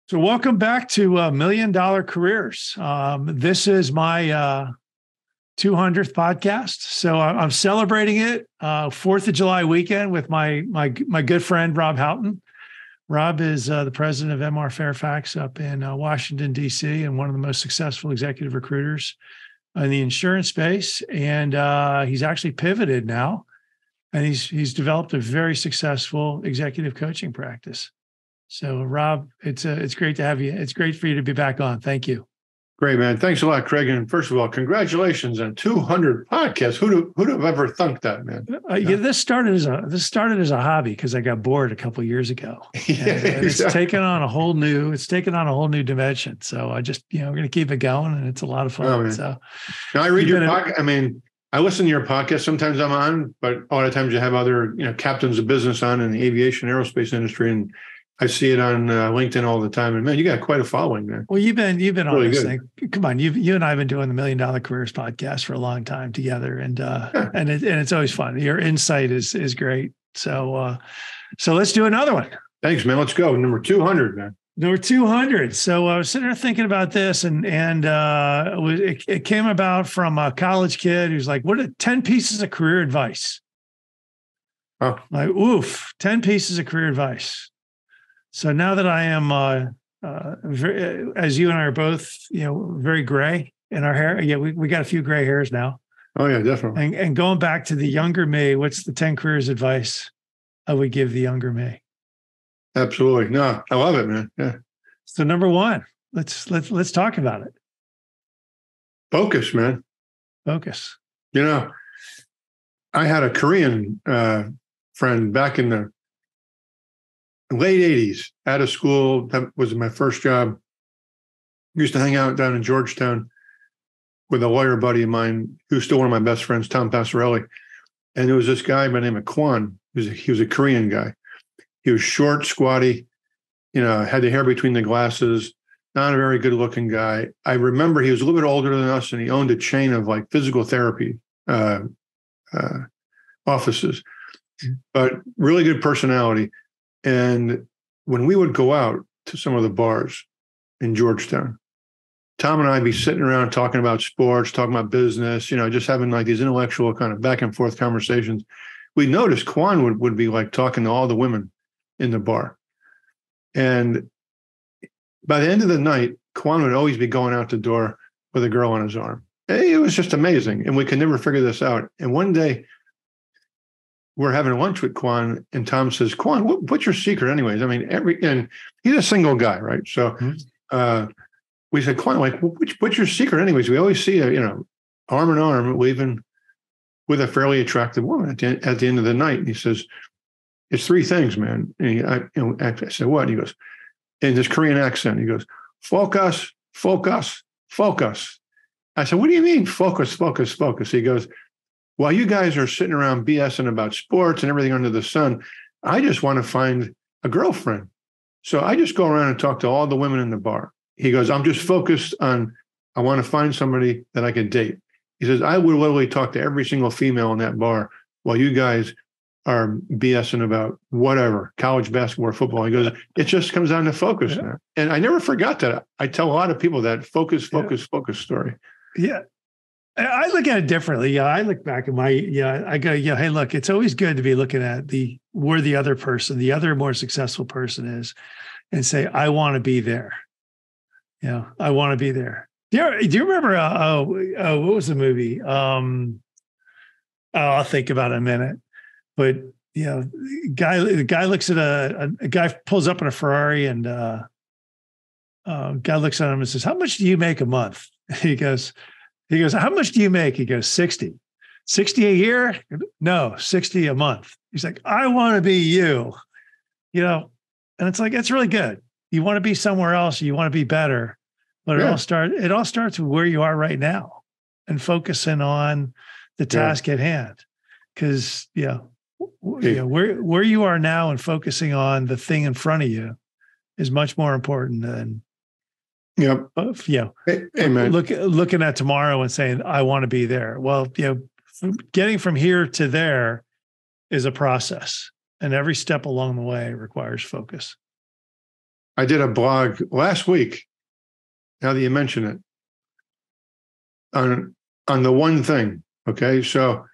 So welcome back to Million Dollar Careers. This is my 200th podcast. So I'm celebrating it 4th of July weekend with my good friend, Rob Houghton. Rob is the president of MR Fairfax up in Washington, D.C., and one of the most successful executive recruiters in the insurance space. And he's actually pivoted now, and he's developed a very successful executive coaching practice. So, Rob, it's great to have you. It's great for you to be back on. Thank you. Great, man. Thanks a lot, Craig. And first of all, congratulations on 200 podcasts. Who'd have ever thunk that, man? Yeah, this started as a hobby because I got bored a couple of years ago. Yeah, and it's taken on a whole new dimension. So I just, we're going to keep it going, and it's a lot of fun. Oh, So now I read your podcast. I listen to your podcast. Sometimes I'm on, but a lot of times you have other, captains of business on in the aviation aerospace industry, and I see it on LinkedIn all the time. And man, you got quite a following, man. Well, you've been really on this thing. Come on, you and I have been doing the Million Dollar Careers podcast for a long time together, and it's always fun. Your insight is great. So let's do another one. Thanks, man. Let's go. Number 200, man. Number 200. So I was sitting there thinking about this, and it came about from a college kid who's like, "What are 10 pieces of career advice?" Oh, like, oof, 10 pieces of career advice. So now that I am, as you and I are both, very gray in our hair. Yeah, we got a few gray hairs now. Oh yeah, definitely. And going back to the younger me, what's the 10 careers advice I would give the younger me? Absolutely. No, I love it, man. Yeah. So number one, let's talk about it. Focus, man. Focus. I had a Korean friend back in the late 80s, out of school. That was my first job. Used to hang out down in Georgetown with a lawyer buddy of mine who's still one of my best friends, Tom Passarelli. And there was this guy by the name of Kwon. He was a Korean guy. He was short, squatty, had the hair between the glasses, not a very good looking guy. I remember he was a little bit older than us, and he owned a chain of like physical therapy offices, but really good personality. And when we would go out to some of the bars in Georgetown, Tom and I'd be sitting around talking about sports, talking about business, just having like these intellectual kind of back and forth conversations. We noticed Kwon would be like talking to all the women in the bar. And by the end of the night, Kwon would always be going out the door with a girl on his arm. It was just amazing. And we could never figure this out. And one day, we're having lunch with Kwon, and Tom says, "Kwon, what's your secret, anyways?" And he's a single guy, right? So we said, "Kwon, like, what's your secret, anyways?" We always see arm in arm, leaving with a fairly attractive woman at the end of the night. And he says, "It's three things, man." And I said, "What?" And he goes, in this Korean accent, he goes, "Focus, focus, focus." I said, "What do you mean, focus, focus, focus?" He goes, "While you guys are sitting around BSing about sports and everything under the sun, I just want to find a girlfriend. So I just go around and talk to all the women in the bar." He goes, "I'm just focused on, I want to find somebody that I can date." He says, "I would literally talk to every single female in that bar while you guys are BSing about whatever, college basketball or football." He goes, "It just comes down to focus." Yeah. And I never forgot that. I tell a lot of people that focus story. Yeah. I look at it differently. Yeah, I look back at I go, hey, look, it's always good to be looking at where the other person, the other more successful person is, and say, I want to be there. I want to be there. Do you remember, what was the movie? I'll think about it in a minute. But, the guy looks at a guy pulls up in a Ferrari, and guy looks at him and says, "How much do you make a month?" He goes, "How much do you make?" He goes, 60. 60 a year? No, 60 a month. He's like, "I want to be you." And it's like, it's really good. You want to be somewhere else, you want to be better, but it all starts with where you are right now and focusing on the task at hand. Because where you are now and focusing on the thing in front of you is much more important than Amen. Looking at tomorrow and saying, I want to be there. Well, getting from here to there is a process, and every step along the way requires focus. I did a blog last week, now that you mention it, on the one thing. Okay. So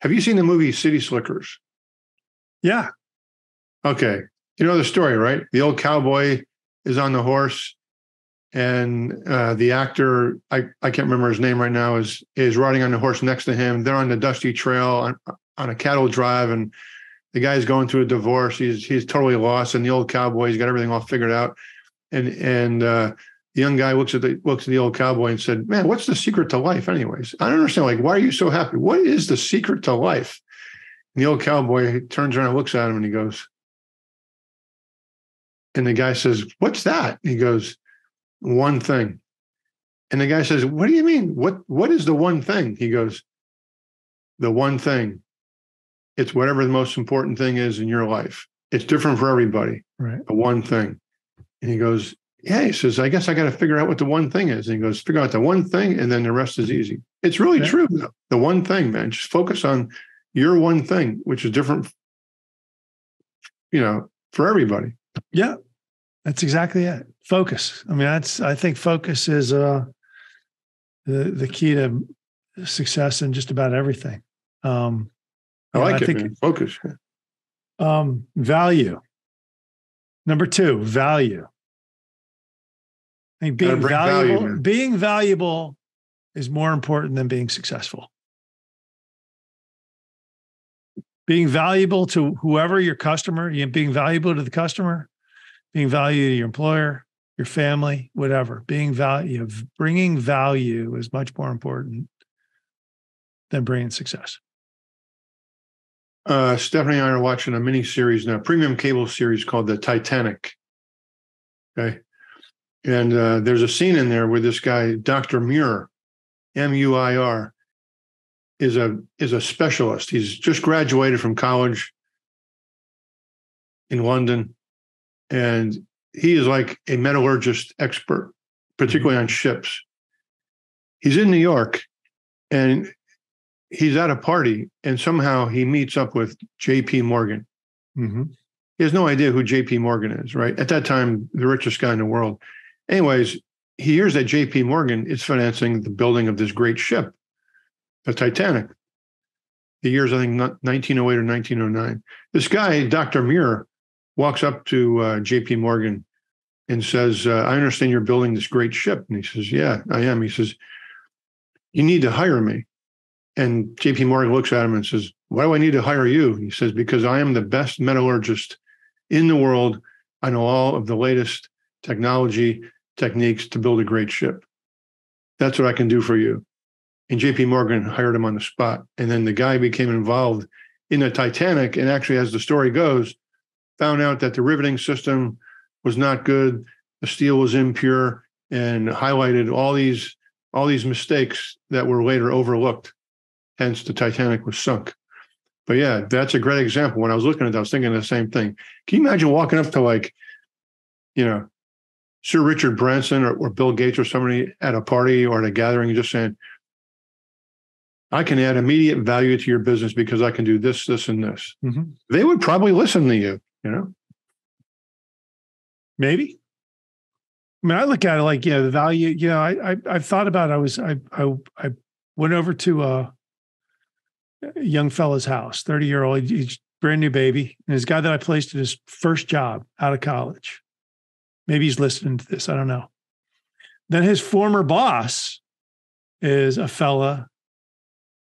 have you seen the movie City Slickers? Yeah. Okay. You know the story, right? The old cowboy is on the horse, and the actor, I can't remember his name right now, is riding on the horse next to him. They're on the dusty trail on a cattle drive, and the guy's going through a divorce. He's totally lost, and the old cowboy, he's got everything all figured out. And the young guy looks at the old cowboy and said, "Man, what's the secret to life, anyways? I don't understand. Like, why are you so happy? What is the secret to life?" And the old cowboy turns around and looks at him, and he goes, and the guy says, "What's that?" And he goes, "One thing." And the guy says, "What do you mean? What is the one thing?" He goes, "The one thing. It's whatever the most important thing is in your life. It's different for everybody. Right. The one thing." And he goes, "Yeah," he says, "I guess I got to figure out what the one thing is." And he goes, "Figure out the one thing, and then the rest is easy." It's really true, though. The one thing, man. Just focus on your one thing, which is different, for everybody. Yeah. That's exactly it. Focus. I mean, I think focus is the key to success in just about everything. I think, man. Focus. Value. Number 2, value. I think being valuable is more important than being successful. Being valuable to whoever your customer, being valuable to the customer, being valuable to your employer, your family, whatever. Bringing value is much more important than bringing success. Stephanie and I are watching a mini series now, premium cable series called The Titanic. Okay. And there's a scene in there where this guy, Dr. Muir, Muir, is a specialist. He's just graduated from college in London. And he is like a metallurgist expert, particularly on ships. He's in New York, and he's at a party, and somehow he meets up with J.P. Morgan. Mm-hmm. He has no idea who J.P. Morgan is, right? At that time, the richest guy in the world. Anyways, he hears that J.P. Morgan is financing the building of this great ship, the Titanic. The years, I think, 1908 or 1909. This guy, Dr. Muir, walks up to J.P. Morgan and says, "I understand you're building this great ship." And he says, "Yeah, I am." He says, "You need to hire me." And J.P. Morgan looks at him and says, "Why do I need to hire you?" He says, "Because I am the best metallurgist in the world. I know all of the latest technology, techniques to build a great ship. That's what I can do for you." And J.P. Morgan hired him on the spot. And then the guy became involved in the Titanic. And actually, as the story goes, found out that the riveting system was not good, the steel was impure, and highlighted all these mistakes that were later overlooked. Hence, the Titanic was sunk. But yeah, that's a great example. When I was looking at it, I was thinking the same thing. Can you imagine walking up to Sir Richard Branson or Bill Gates or somebody at a party or at a gathering and just saying, "I can add immediate value to your business because I can do this, this, and this." Mm-hmm. They would probably listen to you, Maybe. I mean, I look at it like, the value, I've thought about, I went over to a young fella's house, 30-year-old, he's brand new baby. And his guy that I placed at his first job out of college. Maybe he's listening to this. I don't know. Then his former boss is a fella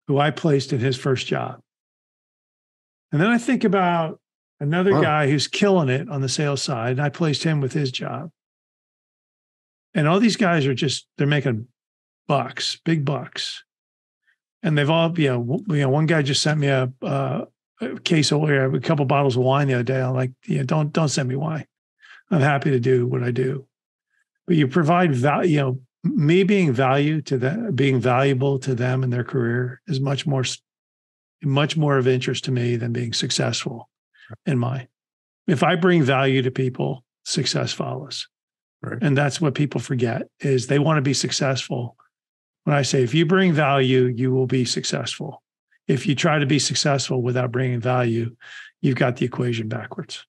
who I placed in his first job. And then I think about another guy who's killing it on the sales side, and I placed him with his job. And all these guys are they're making bucks, big bucks. And they've all, one guy just sent me a case of a couple bottles of wine the other day. I'm like, don't send me wine. I'm happy to do what I do. But you provide value, me being valuable to them in their career is much more of interest to me than being successful in mine. If I bring value to people, success follows. Right. And that's what people forget is they want to be successful. When I say, if you bring value, you will be successful. If you try to be successful without bringing value, you've got the equation backwards.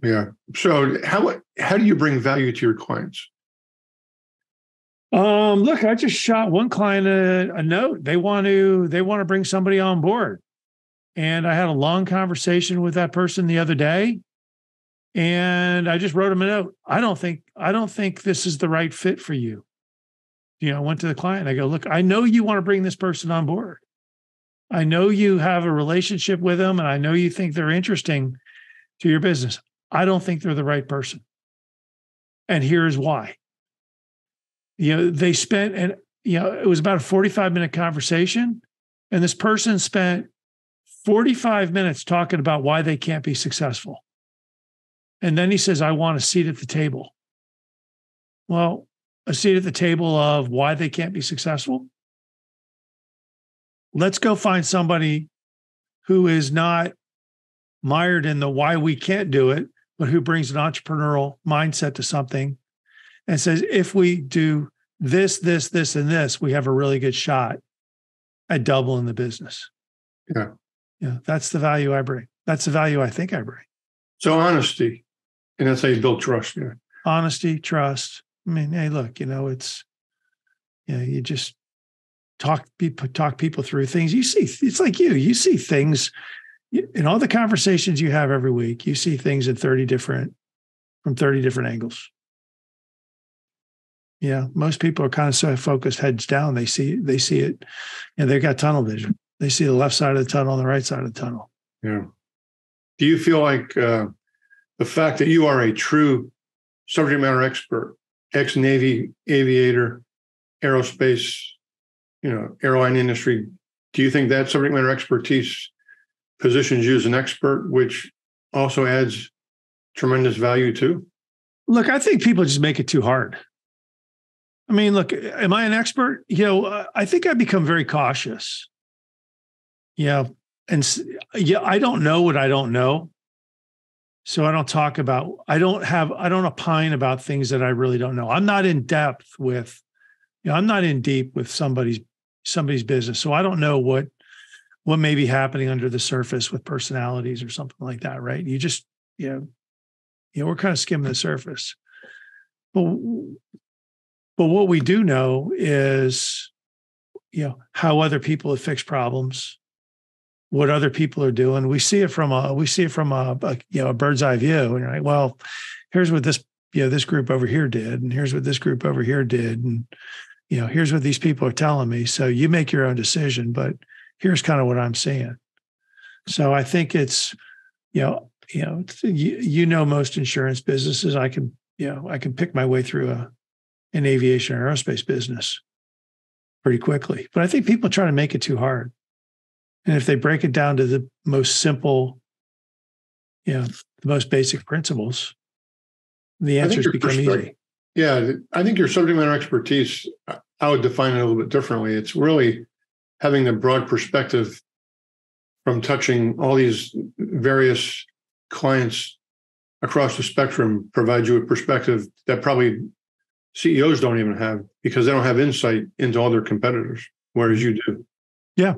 Yeah. So how do you bring value to your clients? Look, I just shot one client a note. They want to bring somebody on board. And I had a long conversation with that person the other day. And I just wrote him a note. I don't think this is the right fit for you. I went to the client. I go, look, I know you want to bring this person on board. I know you have a relationship with them, and I know you think they're interesting to your business. I don't think they're the right person. And here's why. They spent, and it was about a 45-minute conversation, and this person spent 45 minutes talking about why they can't be successful. And then he says, I want a seat at the table. Well, a seat at the table of why they can't be successful. Let's go find somebody who is not mired in the why we can't do it, but who brings an entrepreneurial mindset to something and says, if we do this, this, this, and this, we have a really good shot at doubling the business. Yeah. Yeah. That's the value I bring. That's the value I think I bring. So honesty. And that's how you build trust. Yeah. Honesty, trust. I mean, hey, look, it's, you just talk people through things. You see, it's like you see things in all the conversations you have every week. You see things from 30 different angles. Yeah. Most people are kind of so focused heads down. They see it, they've got tunnel vision. They see the left side of the tunnel and the right side of the tunnel. Yeah. Do you feel like the fact that you are a true subject matter expert, ex-Navy aviator, aerospace, airline industry, do you think that subject matter expertise positions you as an expert, which also adds tremendous value too? Look, I think people just make it too hard. I mean, look, am I an expert? I think I've become very cautious. I don't know what I don't know. So I don't talk about, I don't opine about things that I really don't know. I'm not in depth with, I'm not in deep with somebody's business. So I don't know what may be happening under the surface with personalities or something like that. Right. You just, we're kind of skimming the surface. But what we do know is, how other people have fixed problems, what other people are doing. We see it from a bird's eye view. And you're like, well, here's what this group over here did, and here's what this group over here did, and here's what these people are telling me. So you make your own decision, but here's kind of what I'm seeing. So I think it's, most insurance businesses. I can pick my way through an aviation or aerospace business pretty quickly, but I think people try to make it too hard. And if they break it down to the most simple, the most basic principles, the answers become easy. Yeah, I think your subject matter expertise, I would define it a little bit differently. It's really having a broad perspective from touching all these various clients across the spectrum, provides you a perspective that probably CEOs don't even have, because they don't have insight into all their competitors, whereas you do. Yeah.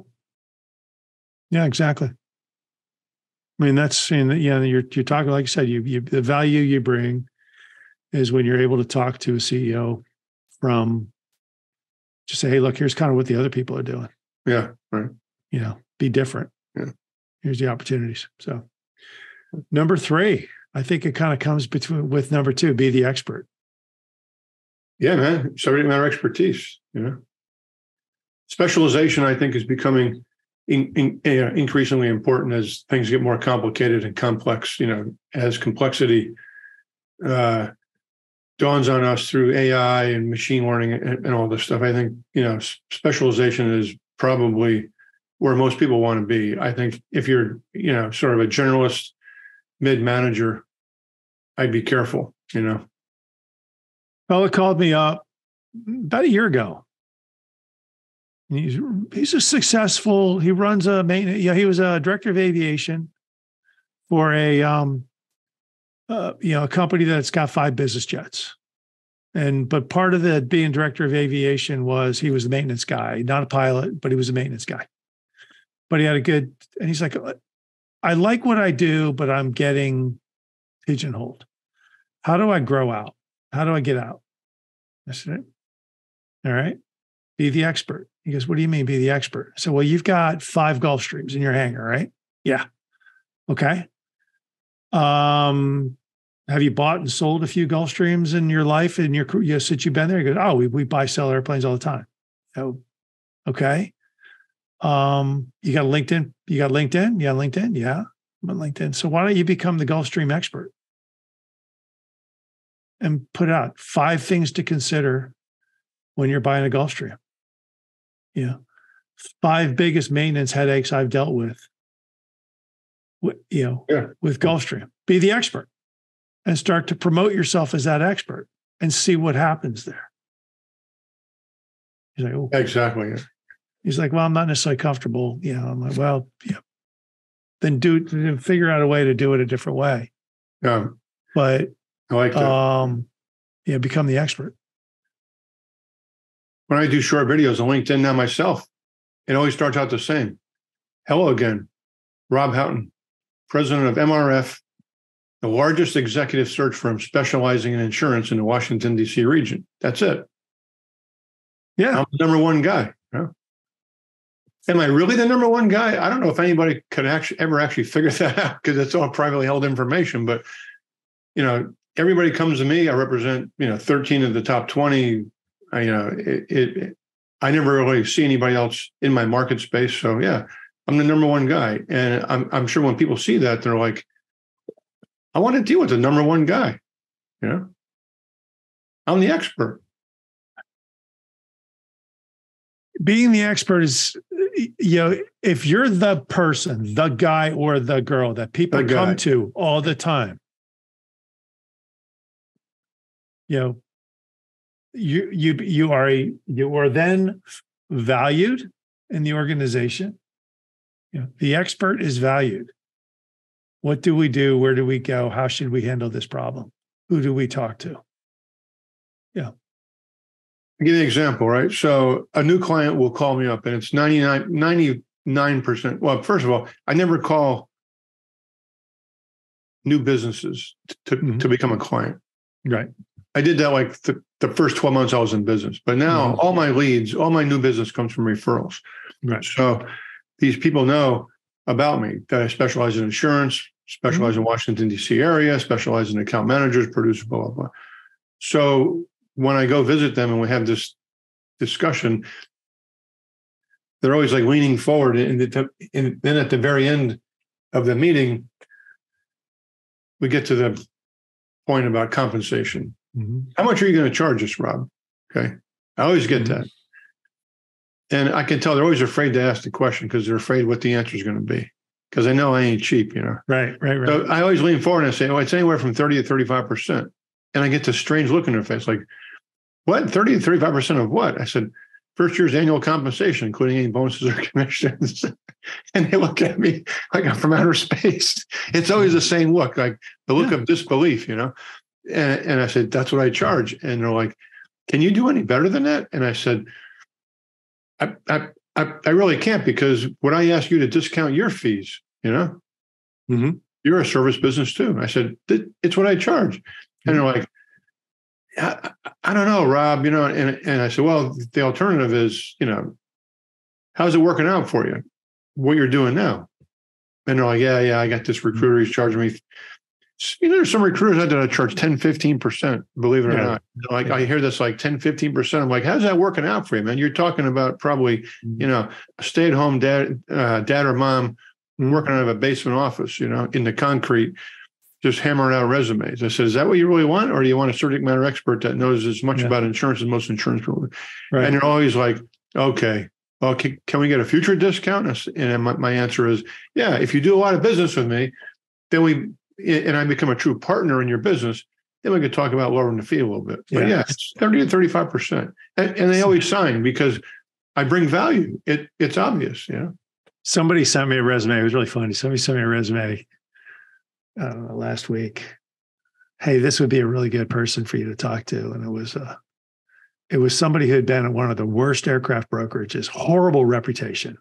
Yeah, exactly. I mean, that's, you're talking, like you said, the value you bring is when you're able to talk to a CEO from just say, hey, look, here's kind of what the other people are doing. Yeah, right. Be different. Yeah. Here's the opportunities. So number 3, I think it kind of comes with number 2, be the expert. Yeah, man. Subject matter expertise, Specialization, I think, is becoming increasingly important as things get more complicated and complex, as complexity dawns on us through AI and machine learning and all this stuff. I think, specialization is probably where most people want to be. I think if you're, sort of a generalist mid-manager, I'd be careful, Fella called me up about a year ago. He's a successful, he runs a maintenance, he was a director of aviation for a company that's got 5 business jets. But part of the being director of aviation was he was the maintenance guy, not a pilot, but he was a maintenance guy. But he had and he's like, I like what I do, but I'm getting pigeonholed. How do I grow out? How do I get out? I said, all right, be the expert. He goes, what do you mean be the expert? So, well, you've got 5 Gulfstreams in your hangar, right? Yeah. Okay. Have you bought and sold a few Gulfstreams in your life in your career since you've been there? He goes, oh, we buy, sell airplanes all the time. Oh, okay. You got LinkedIn? You got LinkedIn? Yeah, LinkedIn. Yeah, I'm on LinkedIn. So why don't you become the Gulfstream expert and put out 5 things to consider when you're buying a Gulfstream? Yeah, 5 biggest maintenance headaches I've dealt with. With Gulfstream. Be the expert and start to promote yourself as that expert and see what happens there. He's like, oh, exactly. He's like, well, I'm not necessarily comfortable. I'm like, well, then figure out a way to do it a different way. Yeah. But I like that. Become the expert. When I do short videos on LinkedIn now myself, it always starts out the same. Hello again, Rob Houghton, president of MRF, the largest executive search firm specializing in insurance in the Washington, D.C. region. That's it. Yeah. I'm the number one guy. Am I really the number one guy? I don't know if anybody could ever figure that out because it's all privately held information. But, everybody comes to me. I represent, 13 of the top 20. I never really see anybody else in my market space. So, yeah, I'm the number one guy. And I'm sure when people see that, they're like, I want to deal with the number one guy. I'm the expert. Being the expert is, if you're the person, the guy or the girl that people come to all the time, you are then valued in the organization. The expert is valued. What do we do? Where do we go? How should we handle this problem? Who do we talk to? Yeah. I'll give you an example, right? So a new client will call me up and it's 99%. Well, first of all, I never call new businesses to become a client. Right. I did that like the first 12 months I was in business. But now all my leads, all my new business comes from referrals. Right. So these people know about me, that I specialize in insurance, specialize in Washington, D.C. area, specialize in account managers, producers, blah, blah, blah. So when I go visit them and we have this discussion, they're always like leaning forward. And then at the very end of the meeting, we get to the point about compensation. How much are you going to charge us, Rob? Okay. I always get that. And I can tell they're always afraid to ask the question because they're afraid what the answer is going to be. Because I know I ain't cheap, Right. So I always lean forward and I say, it's anywhere from 30 to 35%. And I get this strange look in their face, like, what? 30 to 35% of what? I said, first year's annual compensation, including any bonuses or commissions. And they look at me like I'm from outer space. It's always the same look, like the look of disbelief, And I said, that's what I charge. And they're like, can you do any better than that? And I said, I really can't, because when I ask you to discount your fees, you're a service business too. I said, it's what I charge. And they're like, I don't know, Rob, and I said, well, the alternative is, how's it working out for you? What you're doing now? And they're like, yeah, I got this recruiter. He's charging me. There's some recruiters out there that charge 10, 15%, believe it or not. Like I hear this like 10, 15%. I'm like, how's that working out for you, man? You're talking about probably, a stay-at-home dad or mom working out of a basement office, in the concrete, just hammering out resumes. I said, is that what you really want? Or do you want a subject matter expert that knows as much about insurance as most insurance people? Right. And they're always like, okay, well, can we get a future discount? And my answer is, yeah, if you do a lot of business with me, then and I become a true partner in your business, then we could talk about lowering the fee a little bit. But it's 30 to 35%. And they always sign because I bring value. It's obvious, Somebody sent me a resume. It was really funny. Somebody sent me a resume last week. Hey, this would be a really good person for you to talk to. And it was somebody who had been at one of the worst aircraft brokerages, horrible reputation,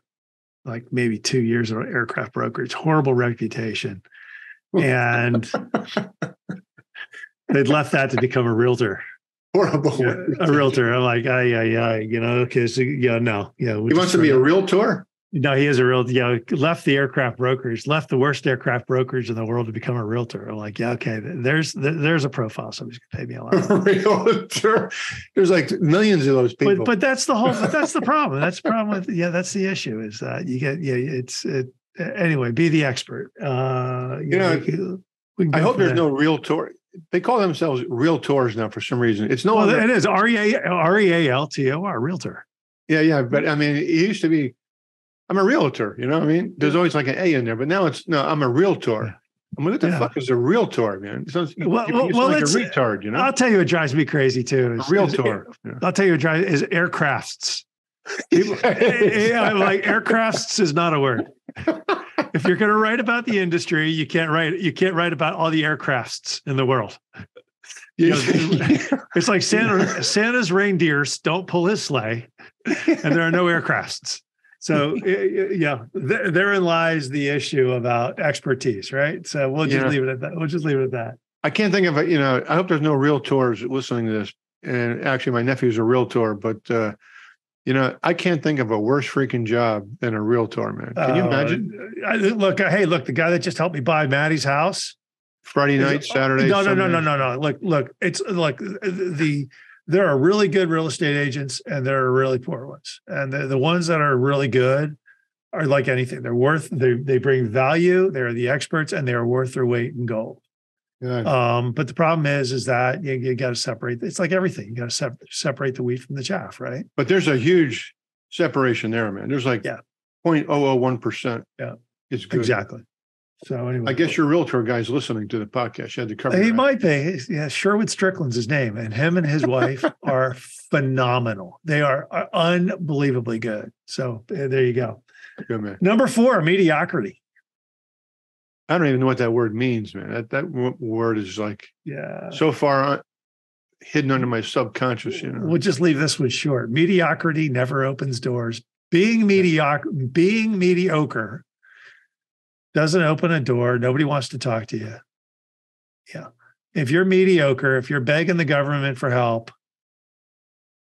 like maybe 2 years of aircraft brokerage, horrible reputation. And They'd left that to become a realtor. Horrible. Yeah, a realtor. I'm like, okay, so no. He wants to be a realtor? No, he is a real, left the aircraft brokerage, left the worst aircraft brokerage in the world to become a realtor. I'm like, yeah, okay, there's a profile. Somebody's gonna pay me a lot. Realtor. There's like millions of those people. But that's the problem. That's the problem with, that's the issue is that you get, anyway, be the expert. I hope there's no realtor. They call themselves realtors now for some reason. It's no longer. It is REALTOR, realtor. Yeah. But I mean, it used to be, I'm a realtor, you know what I mean? There's always like an A in there, but now I'm a realtor. Yeah. I'm like, what the fuck is a realtor, man? It's like a retard, you know? I'll tell you what drives me crazy too. A realtor. I'll tell you what drives is aircrafts. Like aircrafts is not a word. If you're going to write about the industry, you can't write about all the aircrafts in the world. It's like Santa's reindeers don't pull his sleigh, and there are no aircrafts. So therein lies the issue about expertise, right? So we'll just leave it at that. I can't think of it. I hope there's no realtors listening to this. And actually, my nephew's a realtor, but I can't think of a worse freaking job than a realtor, man. Can you imagine? Look, the guy that just helped me buy Maddie's house. Friday night, Saturday. No. Look, it's like there are really good real estate agents and there are really poor ones. And the ones that are really good are like anything. They bring value. They're the experts and they are worth their weight in gold. Yeah. But the problem is that you got to separate. It's like everything. You got to separate the wheat from the chaff, right? But there's a huge separation there, man. There's like 0.001%. Yeah, it's good. Exactly. So anyway, I guess your realtor guy's listening to the podcast. You had to cover. He might be. Yeah, Sherwood Strickland's his name, and him and his wife are phenomenal. They are unbelievably good. So there you go. Good man. Number 4, mediocrity. I don't even know what that word means, man. That word is like so far hidden under my subconscious. We'll just leave this one short. Mediocrity never opens doors. Being mediocre doesn't open a door. Nobody wants to talk to you. Yeah. If you're mediocre, if you're begging the government for help,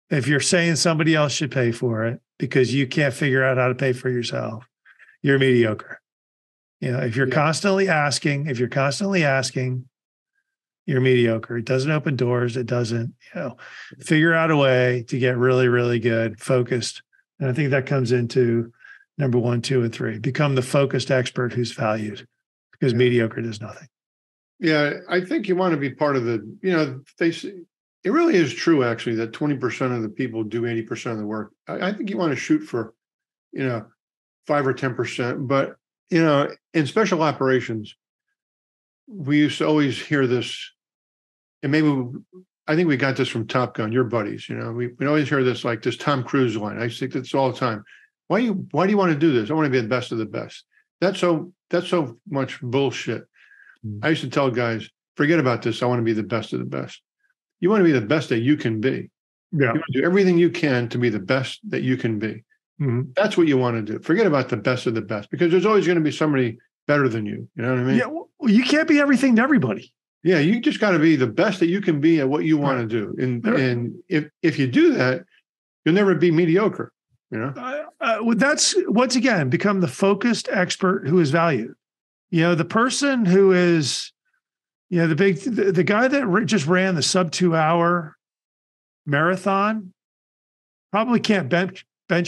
if you're saying somebody else should pay for it because you can't figure out how to pay for yourself, you're mediocre. If you're constantly asking, you're mediocre. It doesn't open doors. It doesn't, figure out a way to get really, really good, focused. And I think that comes into number 1, 2, and 3. Become the focused expert who's valued, because mediocre does nothing. Yeah, I think you want to be part of the, it really is true, actually, that 20% of the people do 80% of the work. I think you want to shoot for, 5 or 10%. But, in special operations, we used to always hear this, and I think we got this from Top Gun, your buddies, we always hear this, like this Tom Cruise line. I think that's all the time. Why do you want to do this? I want to be the best of the best. That's so much bullshit. I used to tell guys, forget about this. I want to be the best of the best. You want to be the best that you can be. Yeah. You want to do everything you can to be the best that you can be. Mm-hmm. That's what you want to do. Forget about the best of the best, because there's always going to be somebody better than you. You know what I mean? Yeah. Well, you can't be everything to everybody. Yeah. You just got to be the best that you can be at what you want to do. And if you do that, you'll never be mediocre. That's, once again, become the focused expert who is valued. The person who is, the guy that just ran the sub 2 hour marathon probably can't bench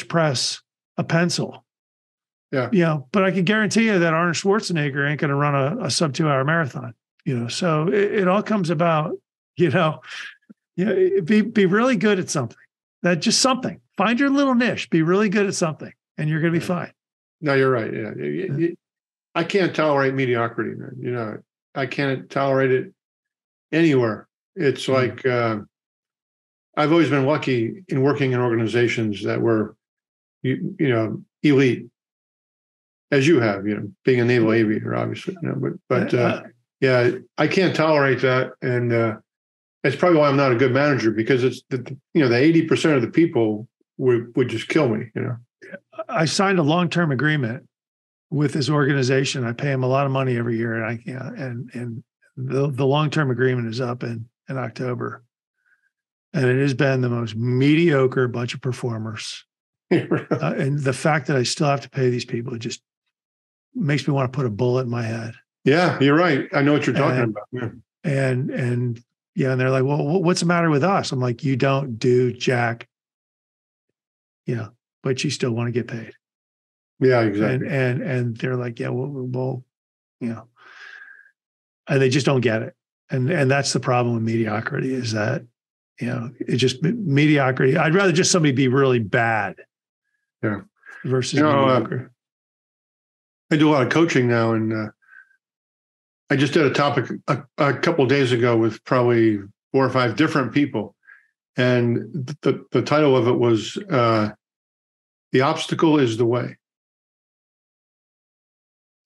press a pencil. Yeah. But I can guarantee you that Arnold Schwarzenegger ain't going to run a sub 2 hour marathon. So it all comes about, be really good at something. That just something. Find your little niche. Be really good at something, and you're going to be fine. No, you're right. Yeah. I can't tolerate mediocrity, man. I can't tolerate it anywhere. It's like I've always been lucky in working in organizations that were, elite, as you have, being a naval aviator, obviously. But I can't tolerate that, and that's probably why I'm not a good manager, because it's the 80% of the people would just kill me. I signed a long-term agreement with this organization. I pay them a lot of money every year, and the long-term agreement is up in October. And it has been the most mediocre bunch of performers. And the fact that I still have to pay these people, it just makes me want to put a bullet in my head. Yeah, you're right. I know what you're talking about. Yeah. And they're like, well, what's the matter with us? I'm like, you don't do jack, but you still want to get paid. Yeah, exactly. And they're like, yeah, well, and they just don't get it. And that's the problem with mediocrity is that, it's just mediocrity. I'd rather just somebody be really bad. Yeah. Versus mediocre. I do a lot of coaching now, and I just did a topic a couple of days ago with probably 4 or 5 different people, and the title of it was "The Obstacle is the Way."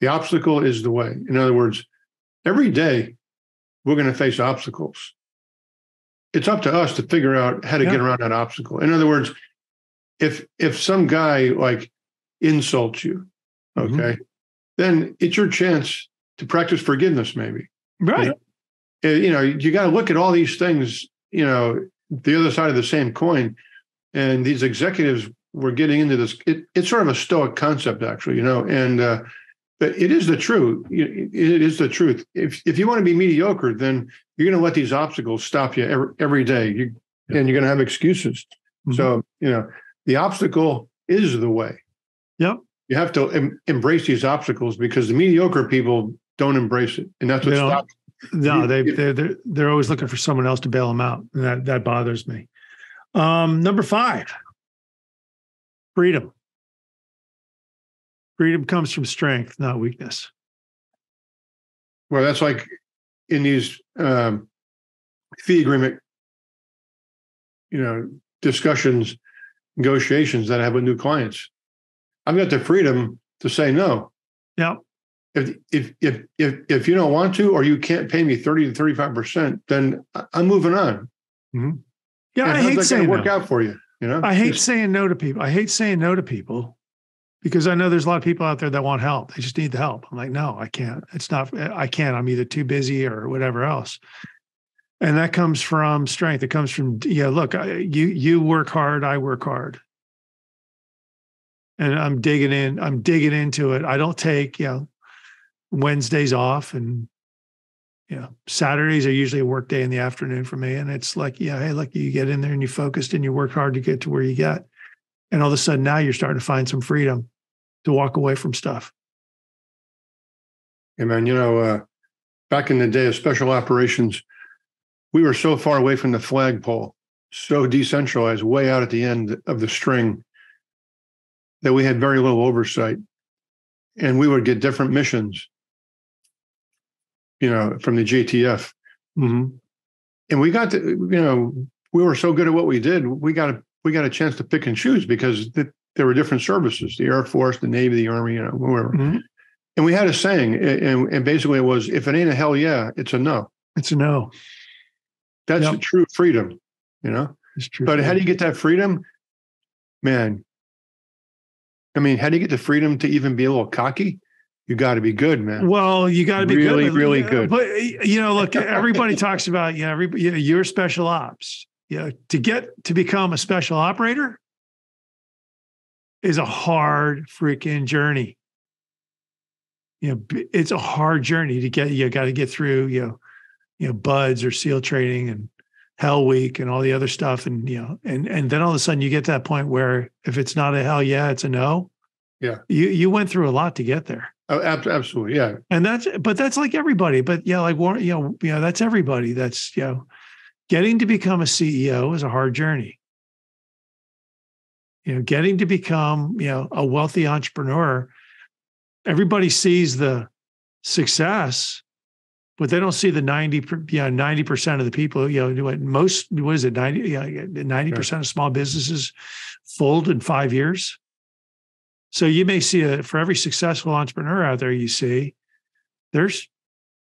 The obstacle is the way. In other words, every day we're going to face obstacles. It's up to us to figure out how to get around that obstacle. In other words, if some guy like insults you, okay, then it's your chance to practice forgiveness, maybe. Right. You got to look at all these things, the other side of the same coin. And these executives were getting into this. It's sort of a Stoic concept, actually, but it is the truth. It is the truth. If you want to be mediocre, then you're going to let these obstacles stop you every day, and you're going to have excuses. So, the obstacle is the way. Yep. You have to embrace these obstacles because the mediocre people don't embrace it, and that's what stops. No, they're always looking for someone else to bail them out, and that bothers me. Number 5, freedom. Freedom comes from strength, not weakness. Well, that's like in these fee agreement, discussions, negotiations that I have with new clients. I've got the freedom to say no. Yeah. If you don't want to, or you can't pay me 30 to 35%, then I'm moving on. Mm-hmm. Yeah, I hate saying work out for you. I hate saying no to people. I hate saying no to people because I know there's a lot of people out there that want help. They just need the help. I'm like, no, I can't. I can't. I'm either too busy or whatever else. And that comes from strength. It comes from, look, you work hard, I work hard. And I'm digging into it. I don't take, Wednesdays off, and Saturdays are usually a work day in the afternoon for me. And it's like, hey, look, you get in there and you focused and you work hard to get to where you get. And all of a sudden now you're starting to find some freedom to walk away from stuff. Hey man, back in the day of special operations, we were so far away from the flagpole, so decentralized, way out at the end of the string, that we had very little oversight. And we would get different missions, from the JTF. Mm-hmm. And we got to, we were so good at what we did, we got a chance to pick and choose because there were different services, the Air Force, the Navy, the Army, whoever. Mm-hmm. And we had a saying, and basically it was, if it ain't a hell yeah, it's a no. It's a no. That's the true freedom, It's true. But how do you get that freedom? Man, how do you get the freedom to even be a little cocky? You got to be good, man. Well, you got to be really, good. Really good. But, look, everybody talks about, you're special ops. To become a special operator is a hard freaking journey. It's a hard journey to get. You got to get through, BUDS or SEAL training and Hell Week and all the other stuff, and and then all of a sudden you get to that point where if it's not a hell yeah, it's a no. Yeah, you went through a lot to get there. Oh, absolutely, yeah. And that's like everybody. But that's everybody. That's getting to become a CEO is a hard journey. Getting to become a wealthy entrepreneur. Everybody sees the success, but they don't see the 90% of the people, what is it? 90% of small businesses fold in 5 years. So you may see for every successful entrepreneur out there, you see there's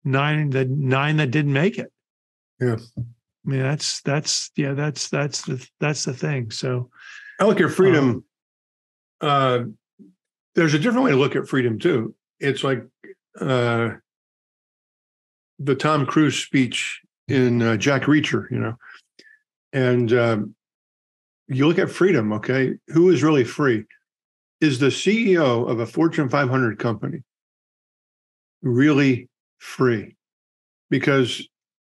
nine that didn't make it. Yeah. I mean, that's the thing. So I look at freedom. There's a different way to look at freedom too. It's like, the Tom Cruise speech in Jack Reacher, and you look at freedom, okay? Who is really free? Is the CEO of a Fortune 500 company really free? Because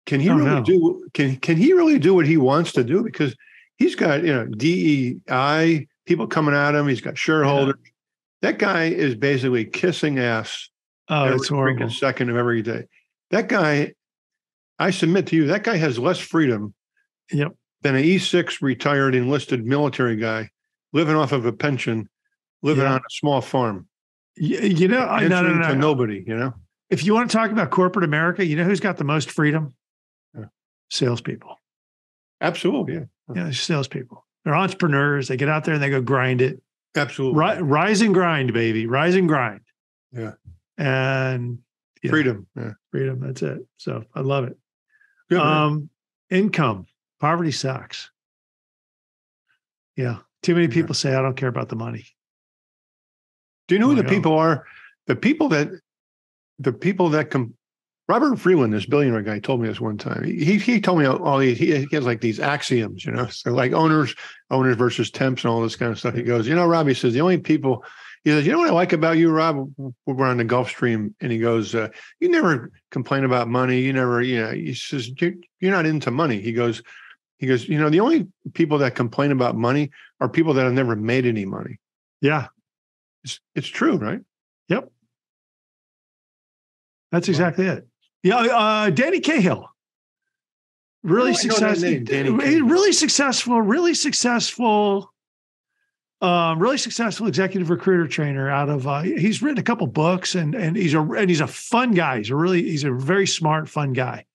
can he can he really do what he wants to do? Because he's got, DEI people coming at him. He's got shareholders. Yeah. That guy is basically kissing ass every freaking second of every day. That guy, I submit to you, that guy has less freedom than an E6 retired enlisted military guy living off of a pension, living on a small farm. No. Nobody, If you want to talk about corporate America, you know who's got the most freedom? Yeah. Salespeople. Absolutely, yeah. Yeah, salespeople. They're entrepreneurs. They get out there and they go grind it. Absolutely. Rise and grind, baby. Rise and grind. Yeah. And freedom. Yeah. Freedom. That's it. So I love it. Yeah, income. Poverty sucks. Yeah. Too many people say, I don't care about the money. Do you know who the people are? The people that Robert Freeland, this billionaire guy, told me this one time. He told me all these. He has like these axioms, so like owners versus temps and all this kind of stuff. He goes, Rob, he says the only people. He says, you know what I like about you, Rob? We're on the Gulf Stream, and he goes, you never complain about money. You never, he says you're not into money. He goes, the only people that complain about money are people that have never made any money. Yeah, it's true, right? Yep. That's exactly it. Yeah, Danny Cahill. Really successful. Really successful executive recruiter trainer out of. He's written a couple books, and he's a fun guy. He's a very smart, fun guy,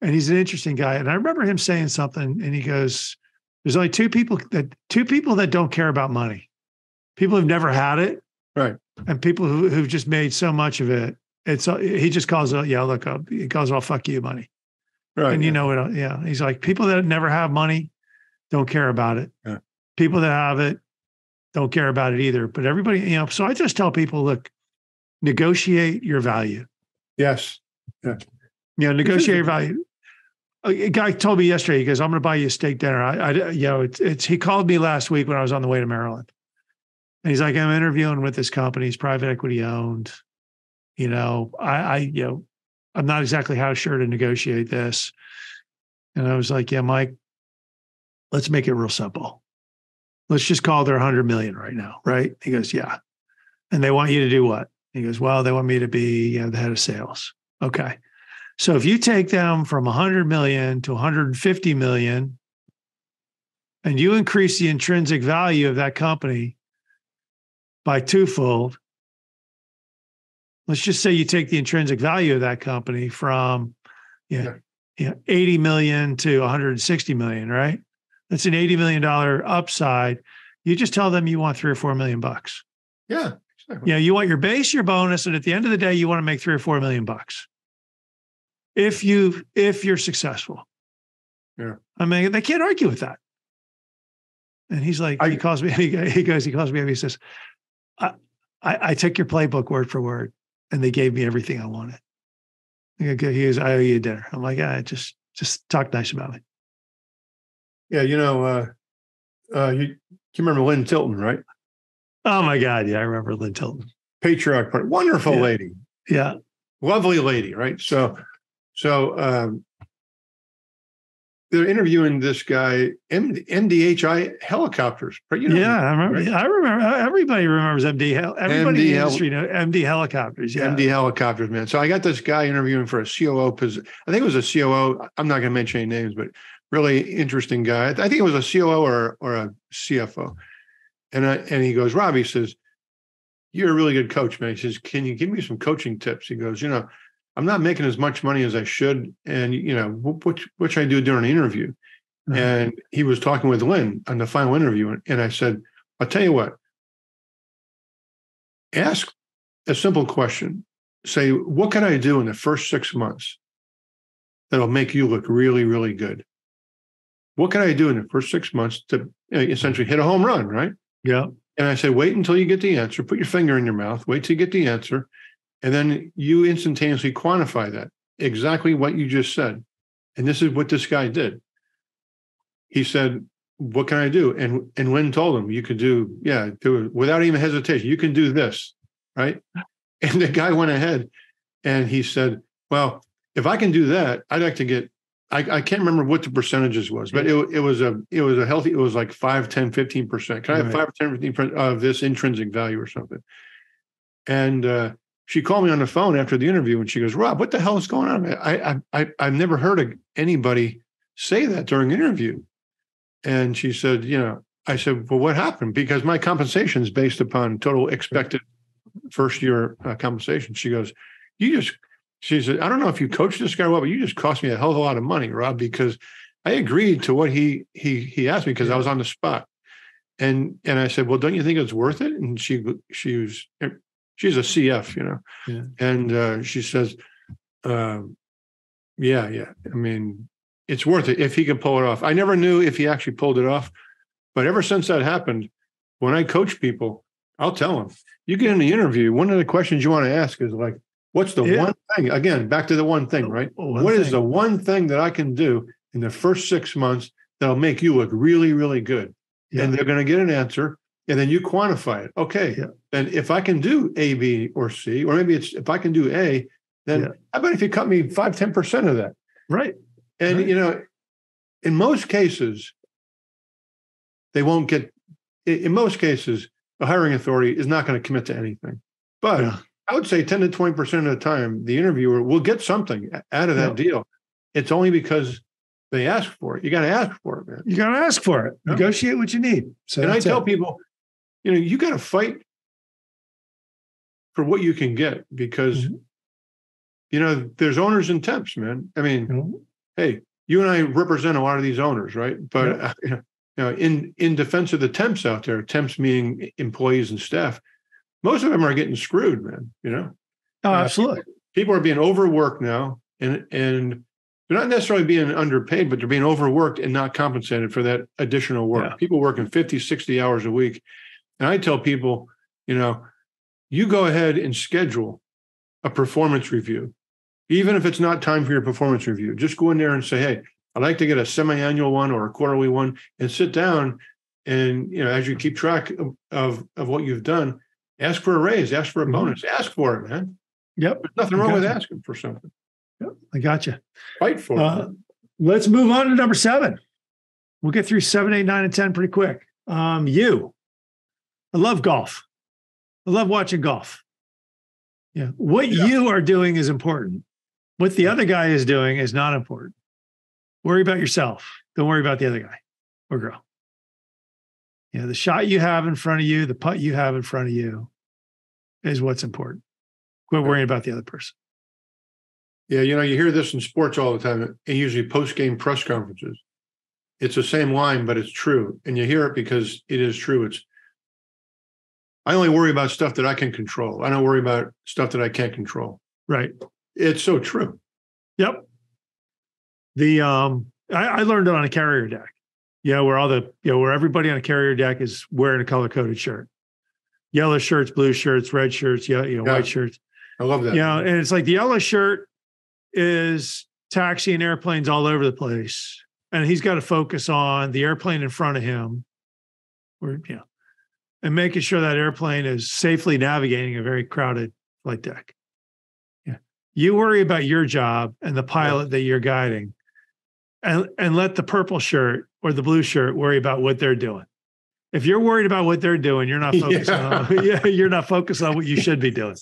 and he's an interesting guy. And I remember him saying something, and he goes, "There's only two people that don't care about money: people who've never had it, right, and people who've just made so much of it." He just calls it, he calls it all fuck you money. Right. And he's like, people that never have money don't care about it. Yeah. People that have it don't care about it either. But everybody, so I just tell people, look, negotiate your value. Yes. Yeah. Negotiate your value. A guy told me yesterday, he goes, I'm going to buy you a steak dinner. He called me last week when I was on the way to Maryland. And he's like, I'm interviewing with this company. It's private equity owned. I'm not exactly how sure to negotiate this. And I was like, yeah, Mike, let's make it real simple. Let's just call their 100 million right now. Right. He goes, yeah. And they want you to do what? He goes, well, they want me to be the head of sales. Okay. So if you take them from 100 million to 150 million and you increase the intrinsic value of that company by twofold, let's just say you take the intrinsic value of that company from 80 million to 160 million, right? That's an $80 million upside. You just tell them you want $3 or $4 million. Yeah, exactly. You want your base, your bonus, and at the end of the day, you want to make $3 or $4 million. If you're successful. Yeah. I mean, they can't argue with that. And he's like, he calls me up, he says, I took your playbook word for word. And they gave me everything I wanted. He goes, I owe you a dinner. I'm like, just talk nice about me. Yeah, you remember Lynn Tilton, right? Oh my God, yeah, I remember Lynn Tilton. Patriarch Party, wonderful lady. Yeah, lovely lady, right? So they're interviewing this guy, MDHI helicopters. Yeah, I remember. Right? I remember. Everybody remembers MD. Everybody in the industry knows MD helicopters. Yeah, MD helicopters, man. So I got this guy interviewing for a COO position. I think it was a COO. I'm not going to mention any names, but really interesting guy. I think it was a COO or a CFO. And he goes, Rob, he says, you're a really good coach, man. He says, can you give me some coaching tips? He goes, I'm not making as much money as I should. And, what should I do during an interview? Mm-hmm. And he was talking with Lynn on the final interview. And I said, I'll tell you what, ask a simple question. Say, what can I do in the first 6 months that'll make you look really, really good? What can I do in the first 6 months to essentially hit a home run, right? Yeah. And I said, wait until you get the answer, put your finger in your mouth, wait till you get the answer. And then you instantaneously quantify that. exactly what you just said. And this is what this guy did. He said, what can I do? And Lynn told him, you could do it without even hesitation. You can do this, right? And the guy went ahead and he said, well, if I can do that, I'd like to get, I can't remember what the percentages was, but it was a healthy, it was like 5, 10, 15%. Can I have 5, 10, 15% of this intrinsic value or something? And she called me on the phone after the interview and she goes, Rob, what the hell is going on? I've never heard of anybody say that during an interview. And she said, I said, well, what happened? Because my compensation is based upon total expected first year compensation. She goes, she said, I don't know if you coached this guy or what, but you just cost me a hell of a lot of money, Rob, because I agreed to what he asked me because I was on the spot. And I said, well, don't you think it's worth it? And she's a CF, Yeah. And she says, yeah. I mean, it's worth it if he can pull it off. I never knew if he actually pulled it off, but ever since that happened, when I coach people, I'll tell them, you get in the interview, one of the questions you want to ask is like, what's the one thing? Again, back to the one thing, right? What is the one thing that I can do in the first 6 months that'll make you look really, really good? Yeah. And they're going to get an answer, and then you quantify it. Okay, then if I can do A, B, or C, or maybe it's if I can do A, then how about if you cut me 5, 10% of that? Right. And, in most cases, they won't get, in most cases, the hiring authority is not going to commit to anything. But I would say 10 to 20% of the time, the interviewer will get something out of that deal. It's only because they ask for it. You got to ask for it, man. You got to ask for it. Negotiate what you need. So and I tell people, you got to fight for what you can get because, there's owners and temps, man. I mean, hey, you and I represent a lot of these owners, right? But in defense of the temps out there, temps meaning employees and staff, most of them are getting screwed, man. Oh, absolutely. People are being overworked now, and they're not necessarily being underpaid, but they're being overworked and not compensated for that additional work. Yeah. People working 50, 60 hours a week. And I tell people, you go ahead and schedule a performance review. Even if it's not time for your performance review, just go in there and say, hey, I'd like to get a semi-annual one or a quarterly one, and sit down and, as you keep track of what you've done, ask for a raise, ask for a bonus, ask for it, man. Yep. There's nothing wrong with asking for something. Yep. I got you. Fight for it. Let's move on to number 7. We'll get through 7, 8, 9, and 10 pretty quick. I love golf. I love watching golf. Yeah. What you are doing is important. What the other guy is doing is not important. Worry about yourself. Don't worry about the other guy or girl. The shot you have in front of you, the putt you have in front of you is what's important. Quit worrying about the other person. Yeah, you hear this in sports all the time, and usually post-game press conferences. It's the same line, but it's true. And you hear it because it is true. I only worry about stuff that I can control. I don't worry about stuff that I can't control. Right. It's so true. Yep. I learned it on a carrier deck. Where everybody on a carrier deck is wearing a color-coded shirt. Yellow shirts, blue shirts, red shirts, white shirts. I love that. And it's like the yellow shirt is taxiing airplanes all over the place. And he's got to focus on the airplane in front of him. And making sure that airplane is safely navigating a very crowded flight deck. Yeah. You worry about your job and the pilot that you're guiding. And let the purple shirt or the blue shirt worry about what they're doing. If you're worried about what they're doing, you're not focused you're not focused on what you should be doing.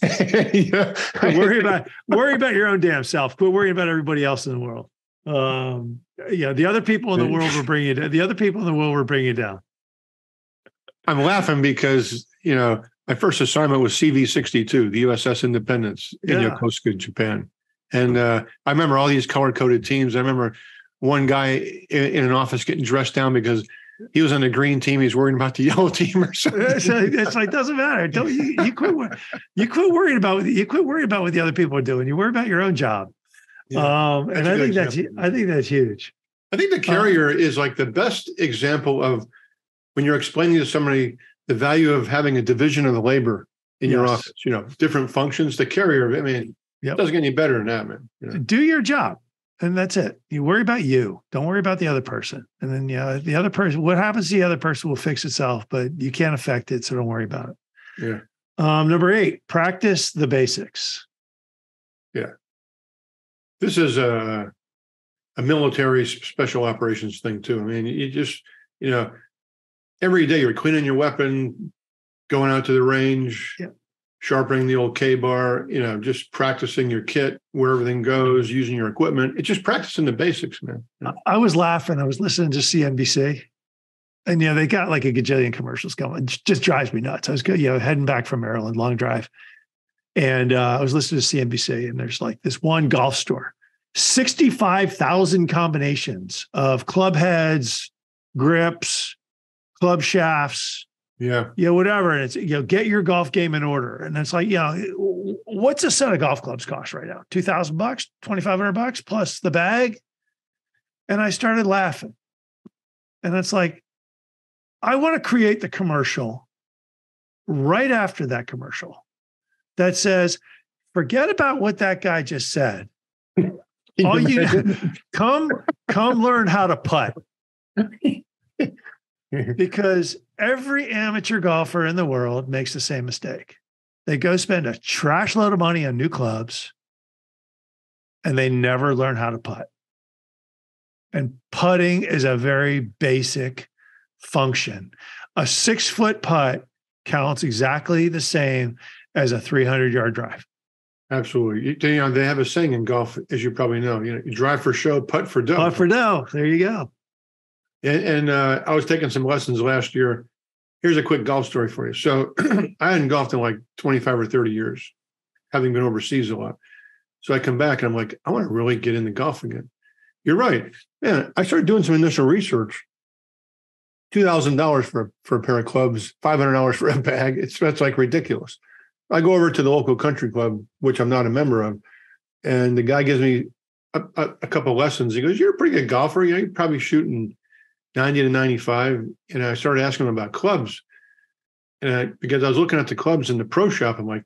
Worry about your own damn self. Quit worrying about everybody else in the world. The other people in the world will bring you down. The other people in the world will bring you down. I'm laughing because, my first assignment was CV-62, the USS Independence in Yokosuka, Japan. And I remember all these color-coded teams. I remember one guy in an office getting dressed down because he was on the green team. He's worrying about the yellow team or something. It's like doesn't matter. Don't you quit worrying about what the other people are doing. You worry about your own job. Yeah, and I think that's huge. I think the carrier is like the best example of when you're explaining to somebody the value of having a division of the labor in your office. Different functions. The carrier. I mean, Yep. It doesn't get any better than that, man. Do your job. And that's it. You worry about you. Don't worry about the other person. And then, the other person, what happens to the other person will fix itself, but you can't affect it. So don't worry about it. Yeah. Number 8, practice the basics. Yeah. This is a military special operations thing too. I mean, you just, every day you're cleaning your weapon, going out to the range, sharpening the old K-bar, just practicing your kit, where everything goes, using your equipment. It's just practicing the basics, man. I was laughing. I was listening to CNBC, and they got like a gajillion commercials going. It just drives me nuts. I was heading back from Maryland, long drive, and I was listening to CNBC, and there's like this one golf store, 65,000 combinations of club heads, grips, club shafts. Whatever. And it's, get your golf game in order. And it's like, what's a set of golf clubs cost right now? $2,000, $2,500 plus the bag. And I started laughing. And it's like, I want to create the commercial right after that commercial that says, forget about what that guy just said. All you come learn how to putt. Because every amateur golfer in the world makes the same mistake. They go spend a trash load of money on new clubs, and they never learn how to putt. And putting is a very basic function. A 6-foot putt counts exactly the same as a 300-yard drive. Absolutely. They have a saying in golf, as you probably know, you drive for show, putt for dough. Putt for dough. There you go. And I was taking some lessons last year. Here's a quick golf story for you. So I hadn't golfed in like 25 or 30 years, having been overseas a lot. So I come back and I'm like, I want to really get into golf again. You're right. Man, I started doing some initial research. $2,000 for a pair of clubs, $500 for a bag. That's like ridiculous. I go over to the local country club, which I'm not a member of, and the guy gives me a couple of lessons. He goes, "You're a pretty good golfer. You're probably shooting 90 to 95. And I started asking him about clubs. And because I was looking at the clubs in the pro shop, I'm like,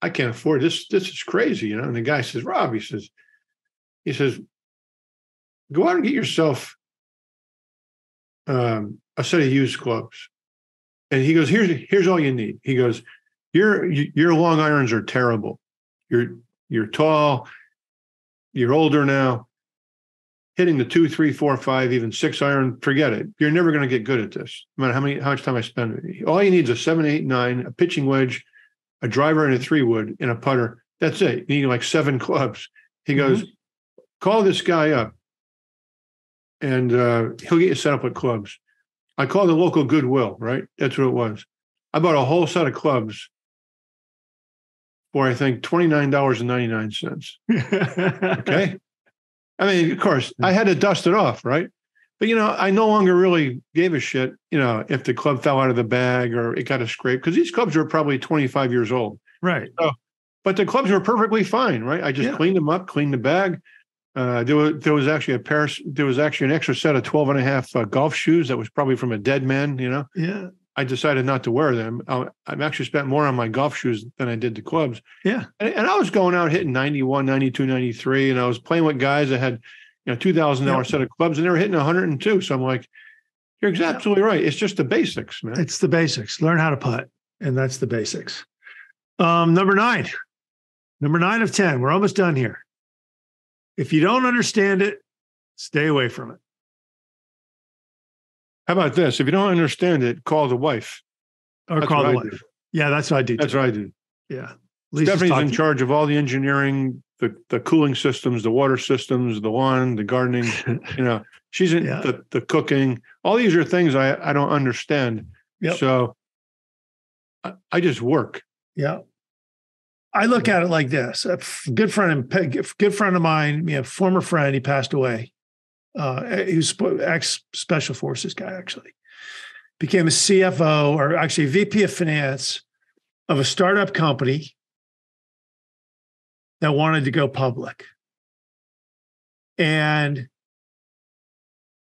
I can't afford this. This is crazy, And the guy says, Rob, he says, go out and get yourself a set of used clubs. And he goes, here's all you need. He goes, your long irons are terrible. You're tall. You're older now. Hitting the 2, 3, 4, 5, even 6 iron, forget it. You're never going to get good at this. No matter how much time I spend. All you need is a 7, 8, 9, a pitching wedge, a driver and a 3-wood, and a putter. That's it. You need like 7 clubs. He goes, call this guy up, and he'll get you set up with clubs. I called the local Goodwill, right? That's what it was. I bought a whole set of clubs for, I think, $29.99. Okay. I mean, of course, I had to dust it off, right? But, I no longer really gave a shit, if the club fell out of the bag or it got a scrape, because these clubs were probably 25 years old. Right. So, but the clubs were perfectly fine, right? I just cleaned them up, cleaned the bag. There was actually an extra set of 12 and a half golf shoes that was probably from a dead man, Yeah. I decided not to wear them. I've actually spent more on my golf shoes than I did the clubs. Yeah. And I was going out hitting 91, 92, 93, and I was playing with guys that had, $2,000 set of clubs, and they were hitting 102. So I'm like, you're absolutely right. It's just the basics, man. It's the basics. Learn how to putt, and that's the basics. Number 9 of 10. We're almost done here. If you don't understand it, stay away from it. How about this? If you don't understand it, call the wife. Or call the wife. Yeah, that's what I do. That's what I do. Yeah. Stephanie's in charge of all the engineering, the cooling systems, the water systems, the lawn, the gardening. She's in the cooking. All these are things I don't understand. Yep. So I just work. Yeah. I look at it like this. A good friend of mine, former friend, he passed away. He was ex-special forces guy, actually. Became a CFO, or actually VP of finance of a startup company that wanted to go public. And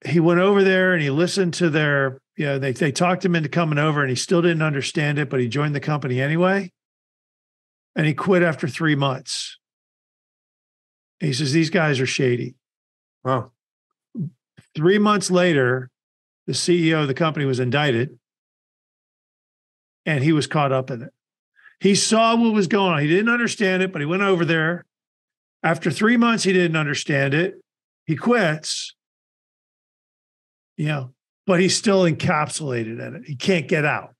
he went over there and he listened to their, they talked him into coming over, and he still didn't understand it, but he joined the company anyway. And he quit after 3 months. He says, these guys are shady. Wow. 3 months later, the CEO of the company was indicted and he was caught up in it. He saw what was going on. He didn't understand it, but he went over there. After 3 months, he didn't understand it. He quits, but he's still encapsulated in it. He can't get out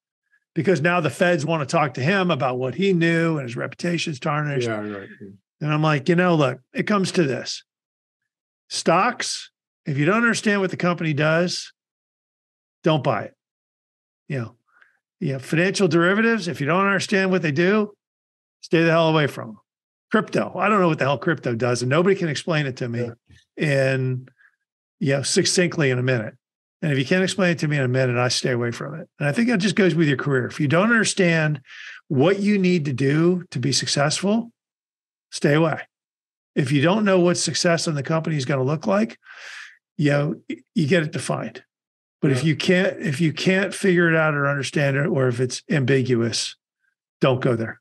because now the feds want to talk to him about what he knew and his reputation's tarnished. Yeah, right. And I'm like, look, it comes to this. Stocks, if you don't understand what the company does, don't buy it. Financial derivatives, if you don't understand what they do, stay the hell away from them. Crypto, I don't know what the hell crypto does, and nobody can explain it to me succinctly in a minute. And if you can't explain it to me in a minute, I stay away from it. And I think that just goes with your career. If you don't understand what you need to do to be successful, stay away. If you don't know what success in the company is going to look like, you get it defined. But if you can't figure it out or understand it, or if it's ambiguous, don't go there.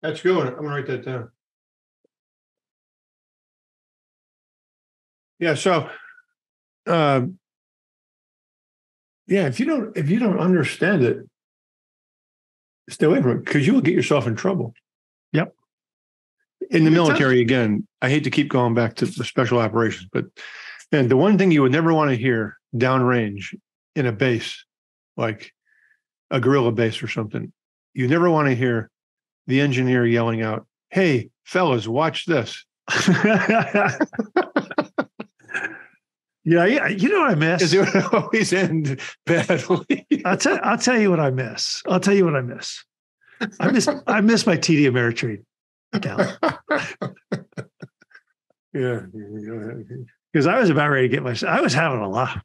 That's good. I'm going to write that down. Yeah. So, if you don't understand it, stay away from it because you will get yourself in trouble. Yep. In the military, again, I hate to keep going back to the special operations, but the one thing you would never want to hear downrange in a base, like a guerrilla base or something, you never want to hear the engineer yelling out, "Hey, fellas, watch this." Yeah, you know what I miss? Is it would always end badly? I'll tell you what I miss. I miss my TD Ameritrade account. Yeah. Because I was about ready to get I was having a lot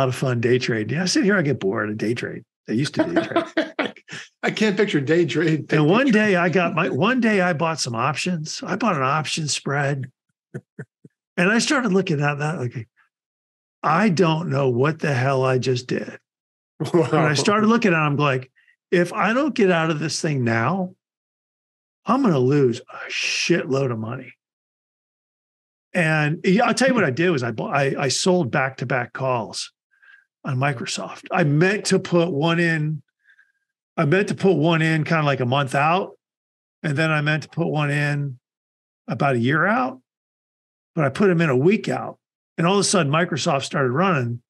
of fun day trading. I sit here, I get bored of day trade. I used to day trade. I can't picture day trade. And one day I bought some options. I bought an option spread. And I started looking at that like, I don't know what the hell I just did. Wow. And I started looking at it, I'm like, if I don't get out of this thing now, I'm going to lose a shitload of money. And I'll tell you what I did was I sold back-to-back calls on Microsoft. I meant to put one in kind of like a month out. And then I meant to put one in about a year out, but I put them in a week out. And all of a sudden Microsoft started running.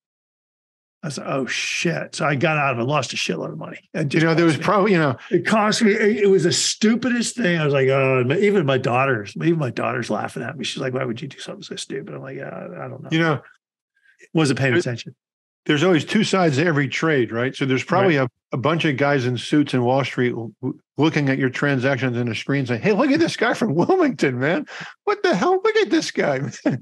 I was like, oh shit. So I got out of it, lost a shitload of money. There was probably, it cost me, it was the stupidest thing. I was like, oh, even my daughter's laughing at me. She's like, why would you do something so stupid? I'm like, yeah, I don't know. Wasn't paying attention. There's always two sides to every trade, right? So there's probably a bunch of guys in suits in Wall Street looking at your transactions in a screen saying, hey, look at this guy from Wilmington, man. What the hell? Look at this guy, man.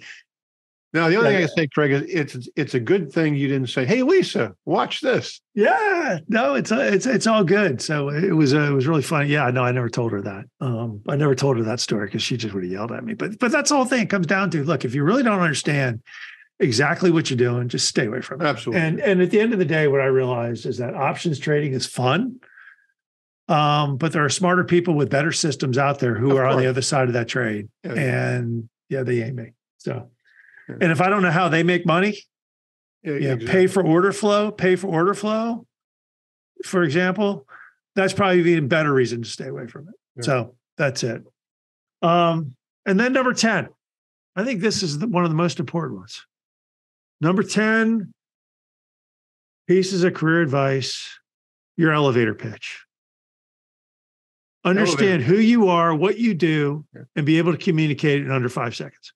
Now, the only thing I can say, Craig, is it's a good thing you didn't say, "Hey, Lisa, watch this." Yeah, no, it's all good. So it was really funny. Yeah, no, I never told her that. I never told her that story because she just would have yelled at me. But that's the whole thing. It comes down to, look, if you really don't understand exactly what you're doing, just stay away from it. Absolutely. And at the end of the day, what I realized is that options trading is fun. But there are smarter people with better systems out there who are on the other side of that trade. Yeah. And they ain't me. So. And if I don't know how they make money, exactly. pay for order flow, for example, that's probably an even better reason to stay away from it. Yeah. So that's it. And then number 10, I think this is one of the most important ones. Number 10 pieces of career advice, your elevator pitch. Understand who you are, what you do, and be able to communicate in under 5 seconds.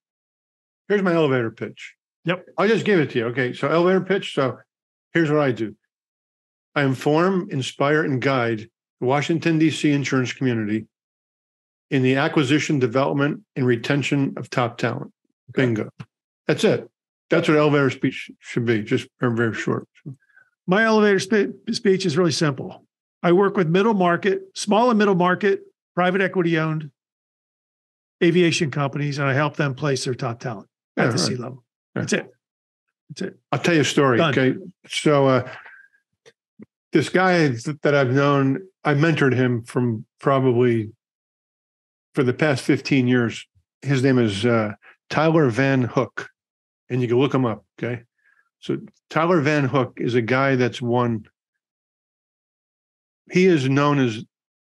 Here's my elevator pitch. Yep. I'll just give it to you. Okay. So elevator pitch. So here's what I do. I inform, inspire, and guide the Washington, D.C. insurance community in the acquisition, development, and retention of top talent. Okay. Bingo. That's it. That's what elevator speech should be. Just very, very short. My elevator speech is really simple. I work with small and middle market, private equity owned aviation companies, and I help them place their top talent at the C level. That's it. I'll tell you a story. Done. Okay. So this guy that I've known, I mentored him from probably for the past 15 years. His name is Tyler Van Hook, and you can look him up. Okay. So Tyler Van Hook is a guy that's won. He is known as,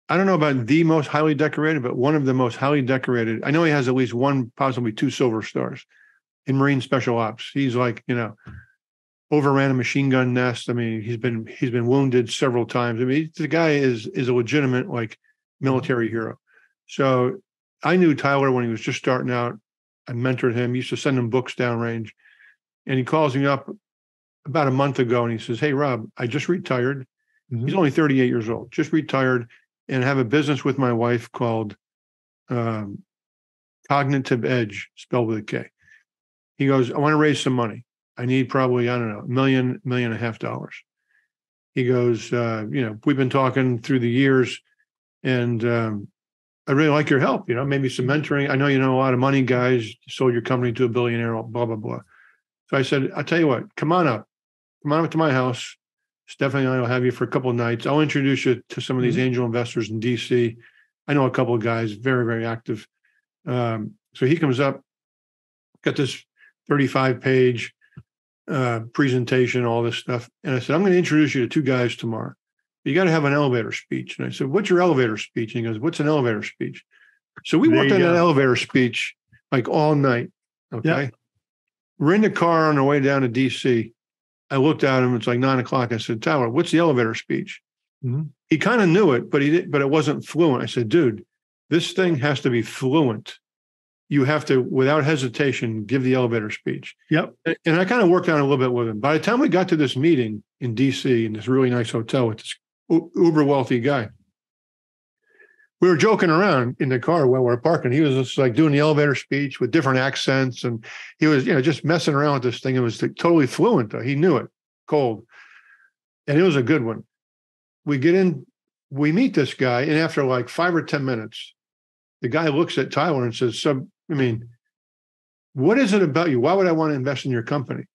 I don't know about the most highly decorated, but one of the most highly decorated. I know he has at least one, possibly two silver stars in Marine Special Ops. He's like, overran a machine gun nest. I mean, he's been wounded several times. I mean, the guy is a legitimate like military hero. So I knew Tyler when he was just starting out. I mentored him. Used to send him books downrange, and he calls me up about a month ago, and he says, "Hey, Rob, I just retired." Mm-hmm. He's only 38 years old. Just retired, and have a business with my wife called Cognitive Edge, spelled with a K. He goes, "I want to raise some money. I need probably, I don't know, $1.5 million. He goes, we've been talking through the years, and I really like your help, maybe some mentoring. I know you know a lot of money guys, you sold your company to a billionaire, blah, blah, blah." So I said, "I'll tell you what, come on up to my house. Stephanie and I will have you for a couple of nights. I'll introduce you to some of these angel investors in DC. I know a couple of guys, very, very active." So he comes up, got this 35-page presentation, all this stuff. And I said, "I'm going to introduce you to two guys tomorrow. You got to have an elevator speech." And I said, "What's your elevator speech?" And he goes, "What's an elevator speech?" So we worked on that elevator speech like all night. Okay. Yep. We're in the car on our way down to DC. I looked at him. It's like 9:00. I said, "Tyler, what's the elevator speech?" Mm-hmm. He kind of knew it, but it wasn't fluent. I said, "Dude, this thing has to be fluent. You have to, without hesitation, give the elevator speech." Yep. And I kind of worked on it a little bit with him. By the time we got to this meeting in DC in this really nice hotel with this uber wealthy guy, we were joking around in the car while we were parking. He was just like doing the elevator speech with different accents. And he was, just messing around with this thing. It was totally fluent, though. He knew it cold. And it was a good one. We get in, we meet this guy. And after like 5 or 10 minutes, the guy looks at Tyler and says, "What is it about you? Why would I want to invest in your company?"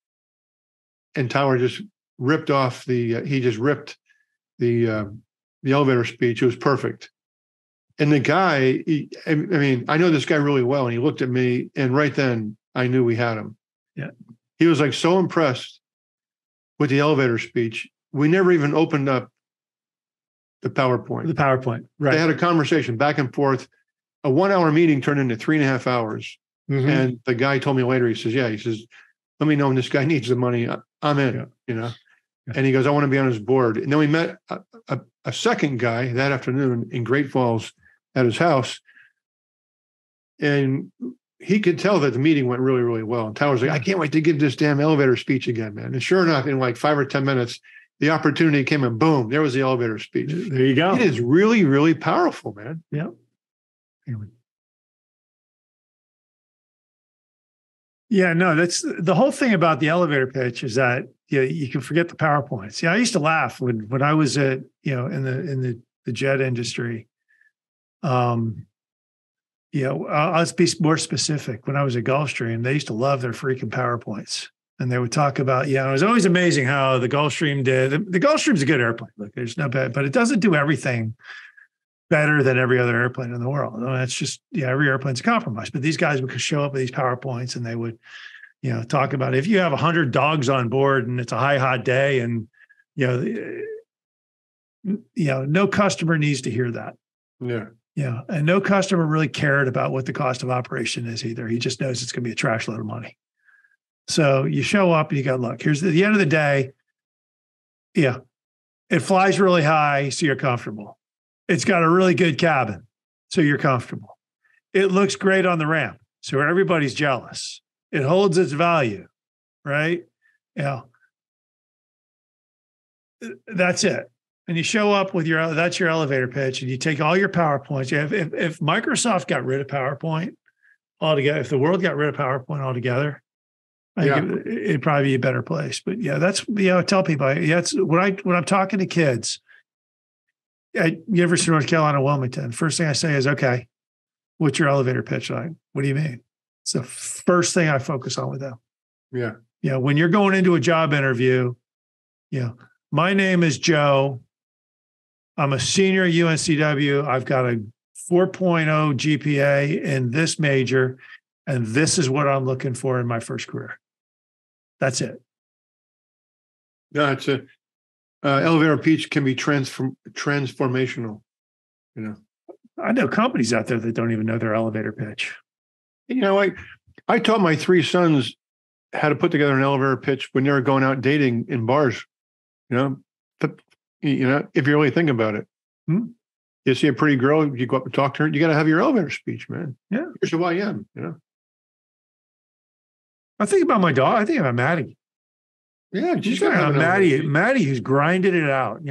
And Tyler just ripped off the elevator speech. It was perfect. And the guy, I know this guy really well, and he looked at me, and right then I knew we had him. Yeah. He was like so impressed with the elevator speech. We never even opened up the PowerPoint. Right. They had a conversation back and forth. A 1-hour meeting turned into 3.5 hours. Mm-hmm. And the guy told me later, he says, "Let me know when this guy needs the money. I'm in," Yeah. And he goes, "I want to be on his board." And then we met a second guy that afternoon in Great Falls at his house. And he could tell that the meeting went really, really well. And Tyler's like, "I can't wait to give this damn elevator speech again, man." And sure enough, in like 5 or 10 minutes, the opportunity came and boom, there was the elevator speech. There you go. It is really, really powerful, man. Yeah. Anyway. Yeah, no, that's the whole thing about the elevator pitch is that you can forget the PowerPoints. Yeah, I used to laugh when I was at in the jet industry. I'll be more specific. When I was at Gulfstream, they used to love their freaking PowerPoints, and they would talk about it was always amazing how the Gulfstream did. The Gulfstream's a good airplane. Look, there's no bad, but it doesn't do everything better than every other airplane in the world. That's just, every airplane's a compromise. But these guys would show up with these PowerPoints, and they would, talk about if you have 100 dogs on board and it's a hot day, and no customer needs to hear that. Yeah. Yeah. And no customer really cared about what the cost of operation is either. He just knows it's going to be a trash load of money. So you show up and you go, look, here's the end of the day. Yeah. It flies really high, so you're comfortable. It's got a really good cabin, so you're comfortable. It looks great on the ramp, so everybody's jealous. It holds its value, right? That's it. And you show up with that's your elevator pitch, and you take all your PowerPoints. If Microsoft got rid of PowerPoint altogether, if the world got rid of PowerPoint altogether, I think it'd probably be a better place. But that's I tell people. It's when I'm talking to kids at University of North Carolina, Wilmington. First thing I say is, "Okay, what's your elevator pitch like? What do you mean?" It's the first thing I focus on with them. Yeah. When you're going into a job interview, my name is Joe. I'm a senior at UNCW. I've got a 4.0 GPA in this major, and this is what I'm looking for in my first career. That's it. No, it's a elevator pitch can be transformational. You know, I know companies out there that don't even know their elevator pitch. you know, I taught my 3 sons how to put together an elevator pitch when they were going out dating in bars. You know, but, you know, if you really think about it, you see a pretty girl, you go up and talk to her. You got to have your elevator speech, man. Yeah, here's who I am. You know, I think about my dog. I think about Maddie. Yeah, she's got Maddie, who's grinded it out.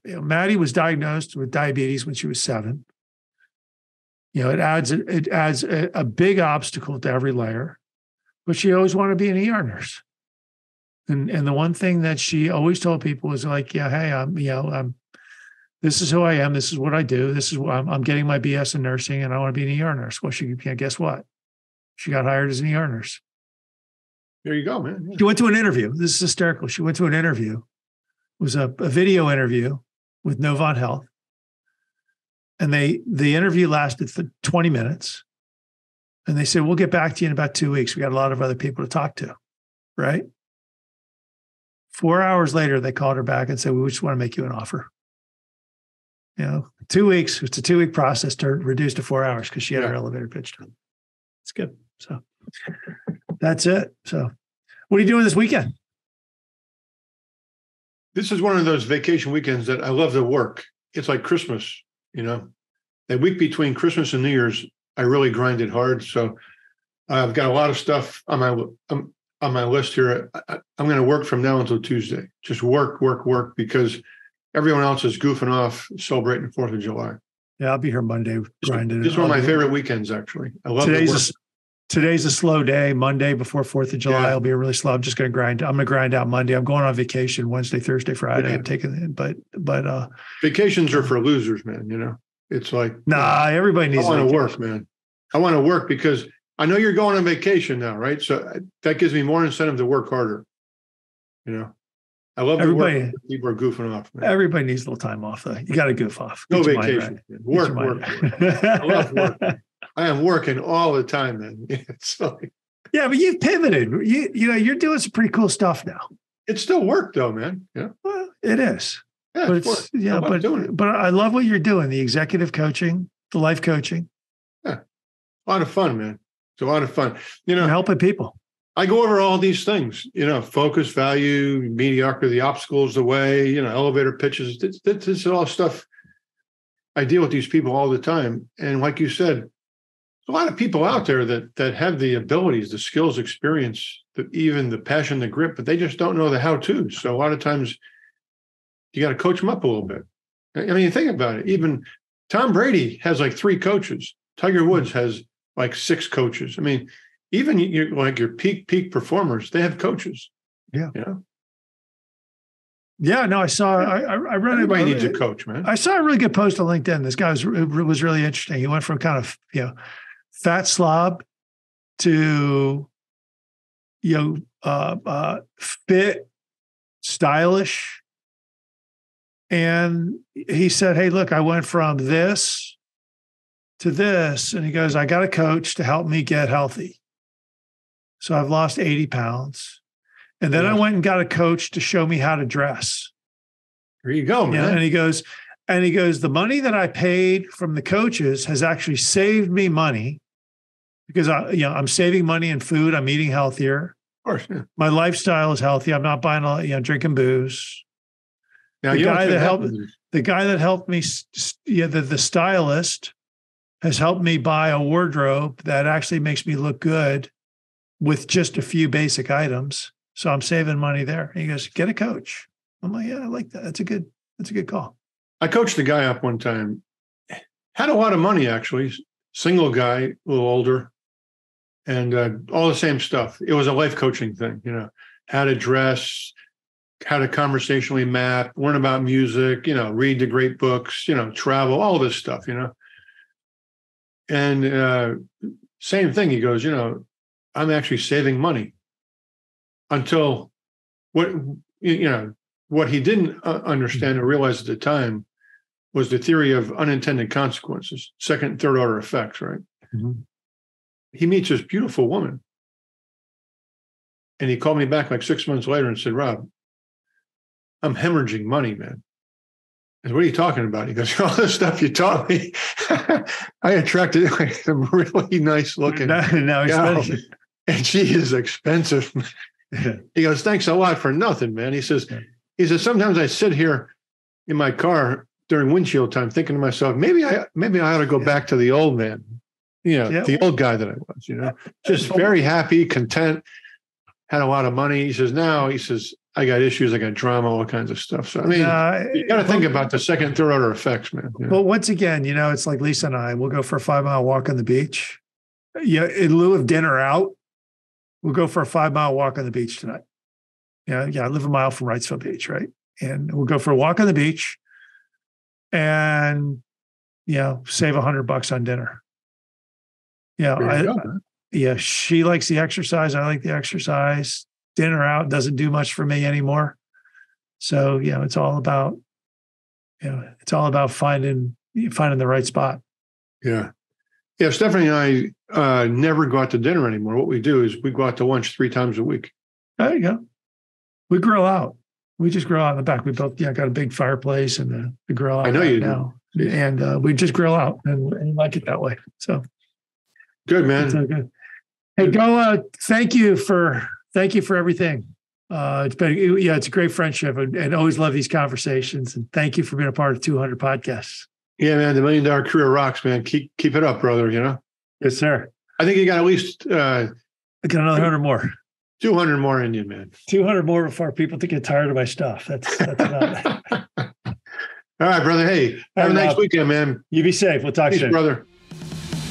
Maddie was diagnosed with diabetes when she was 7. You know, it adds a big obstacle to every layer, but she always wanted to be an ER nurse. And the one thing that she always told people was like, yeah, hey, this is who I am. This is what I do. This is what I'm getting my BS in nursing, and I want to be an ER nurse. Well, guess what? She got hired as an ER nurse. There you go, man. Yeah. She went to an interview. This is hysterical. She went to an interview. It was a video interview with Novant Health. And the interview lasted for 20 minutes. And they said, we'll get back to you in about 2 weeks. We got a lot of other people to talk to. Right? 4 hours later, they called her back and said, we just want to make you an offer. You know, 2 weeks. It's a 2-week process to reduce to 4 hours because she had her elevator pitch done. It's good. So that's it. So what are you doing this weekend? This is one of those vacation weekends that I love to work. It's like Christmas, you know. That week between Christmas and New Year's, I really grinded hard. So I've got a lot of stuff on my list here. I'm going to work from now until Tuesday. Just work, because everyone else is goofing off, celebrating the 4th of July. Yeah, I'll be here Monday grinding. This is one of my favorite weekends, actually. I love Today's a slow day. Monday before 4th of July, I'll be really slow. I'm just going to grind. I'm going to grind out Monday. I'm going on vacation Wednesday, Thursday, Friday. I'm taking it, but vacations are for losers, man. You know, it's like everybody needs. I want to work, man. I want to work because I know you're going on vacation now, right? So that gives me more incentive to work harder. You know, I love everybody. People are goofing off. Man. Everybody needs a little time off, though. You got to goof off. No vacation. Right. Work. I love work. I am working all the time, man. It's like, yeah, but you've pivoted. You know, you're doing some pretty cool stuff now. It's still work, though, man. Yeah, well, it is. Yeah, but I love what you're doing. The executive coaching, the life coaching. Yeah, a lot of fun, man. It's a lot of fun. You know, you're helping people. I go over all these things. You know, focus, value, mediocrity, the obstacles, the way. You know, elevator pitches. This is all stuff. I deal with these people all the time, and like you said. A lot of people out there that have the abilities, the skills, experience, even the passion, the grit, but they just don't know the how-to. So a lot of times you got to coach them up a little bit. I mean, think about it. Even Tom Brady has like 3 coaches. Tiger Woods has like 6 coaches. I mean, even your peak performers, they have coaches. Yeah. You know? Yeah, no, I saw. I read. Everybody needs a coach, man. I saw a really good post on LinkedIn. This guy was really interesting. He went from kind of fat slob to fit, stylish, and he said, "Hey, look, I went from this to this," and he goes, "I got a coach to help me get healthy, so I've lost 80 pounds, and then I went and got a coach to show me how to dress." There you go, man. And he goes, the money that I paid from the coaches has actually saved me money. Because I'm saving money in food. I'm eating healthier. Of course, yeah. My lifestyle is healthy. I'm not buying drinking booze. Now, the guy that helped me, the stylist has helped me buy a wardrobe that actually makes me look good with just a few basic items. So I'm saving money there. And he goes, get a coach. I'm like, yeah, I like that. That's a good call. I coached a guy up one time. Had a lot of money, actually. Single guy, a little older. And all the same stuff. It was a life coaching thing, you know, how to dress, how to conversationally map, learn about music, you know, read the great books, you know, travel, all this stuff, you know. And same thing. He goes, you know, I'm actually saving money until what he didn't understand or realize at the time was the theory of unintended consequences, second and third order effects, right? Mm-hmm. He meets this beautiful woman. And he called me back like 6 months later and said, Rob, I'm hemorrhaging money, man. I said, what are you talking about? He goes, all the stuff you taught me. I attracted like some really nice looking now gal, and she is expensive. He goes, thanks a lot for nothing, man. He says, sometimes I sit here in my car during windshield time thinking to myself, maybe I ought to go back to the old man, the old guy that I was, just very happy, content, had a lot of money. He says, now, I got issues, I got drama, all kinds of stuff. So, I mean, you got to think about the second, third order effects, man. But once again, it's like Lisa and I, we'll go for a 5-mile walk on the beach. Yeah. In lieu of dinner out, we'll go for a 5-mile walk on the beach tonight. Yeah. I live a mile from Wrightsville Beach, right? And we'll go for a walk on the beach and, save $100 on dinner. Yeah. She likes the exercise. I like the exercise. Dinner out doesn't do much for me anymore. So, it's all about finding the right spot. Yeah. Yeah. Stephanie and I never go out to dinner anymore. What we do is we go out to lunch 3 times a week. There you go. We grill out. We just grill out in the back. We built, got a big fireplace and the grill out. I know you now. Do. And we just grill out and like it that way. So good, man. So good. Hey, go. Thank you for everything. It's a great friendship and always love these conversations. And thank you for being a part of 200 podcasts. Yeah, man. The $1 Million Career rocks, man. Keep it up, brother. Yes, sir. I think you got at least I got another 100 more. 200 more in you, man. 200 more before people get tired of my stuff. That's about it. All right, brother. Hey, have a nice weekend, man. You be safe. We'll talk soon. Brother.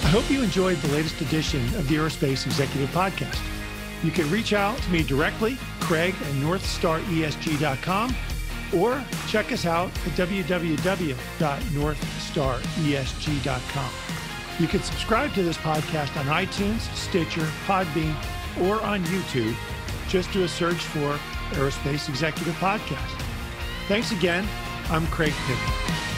I hope you enjoyed the latest edition of the Aerospace Executive Podcast. You can reach out to me directly, Craig at NorthstarESG.com, or check us out at www.northstaresg.com. You can subscribe to this podcast on iTunes, Stitcher, Podbean, or on YouTube. Just do a search for Aerospace Executive Podcast. Thanks again. I'm Craig Piven.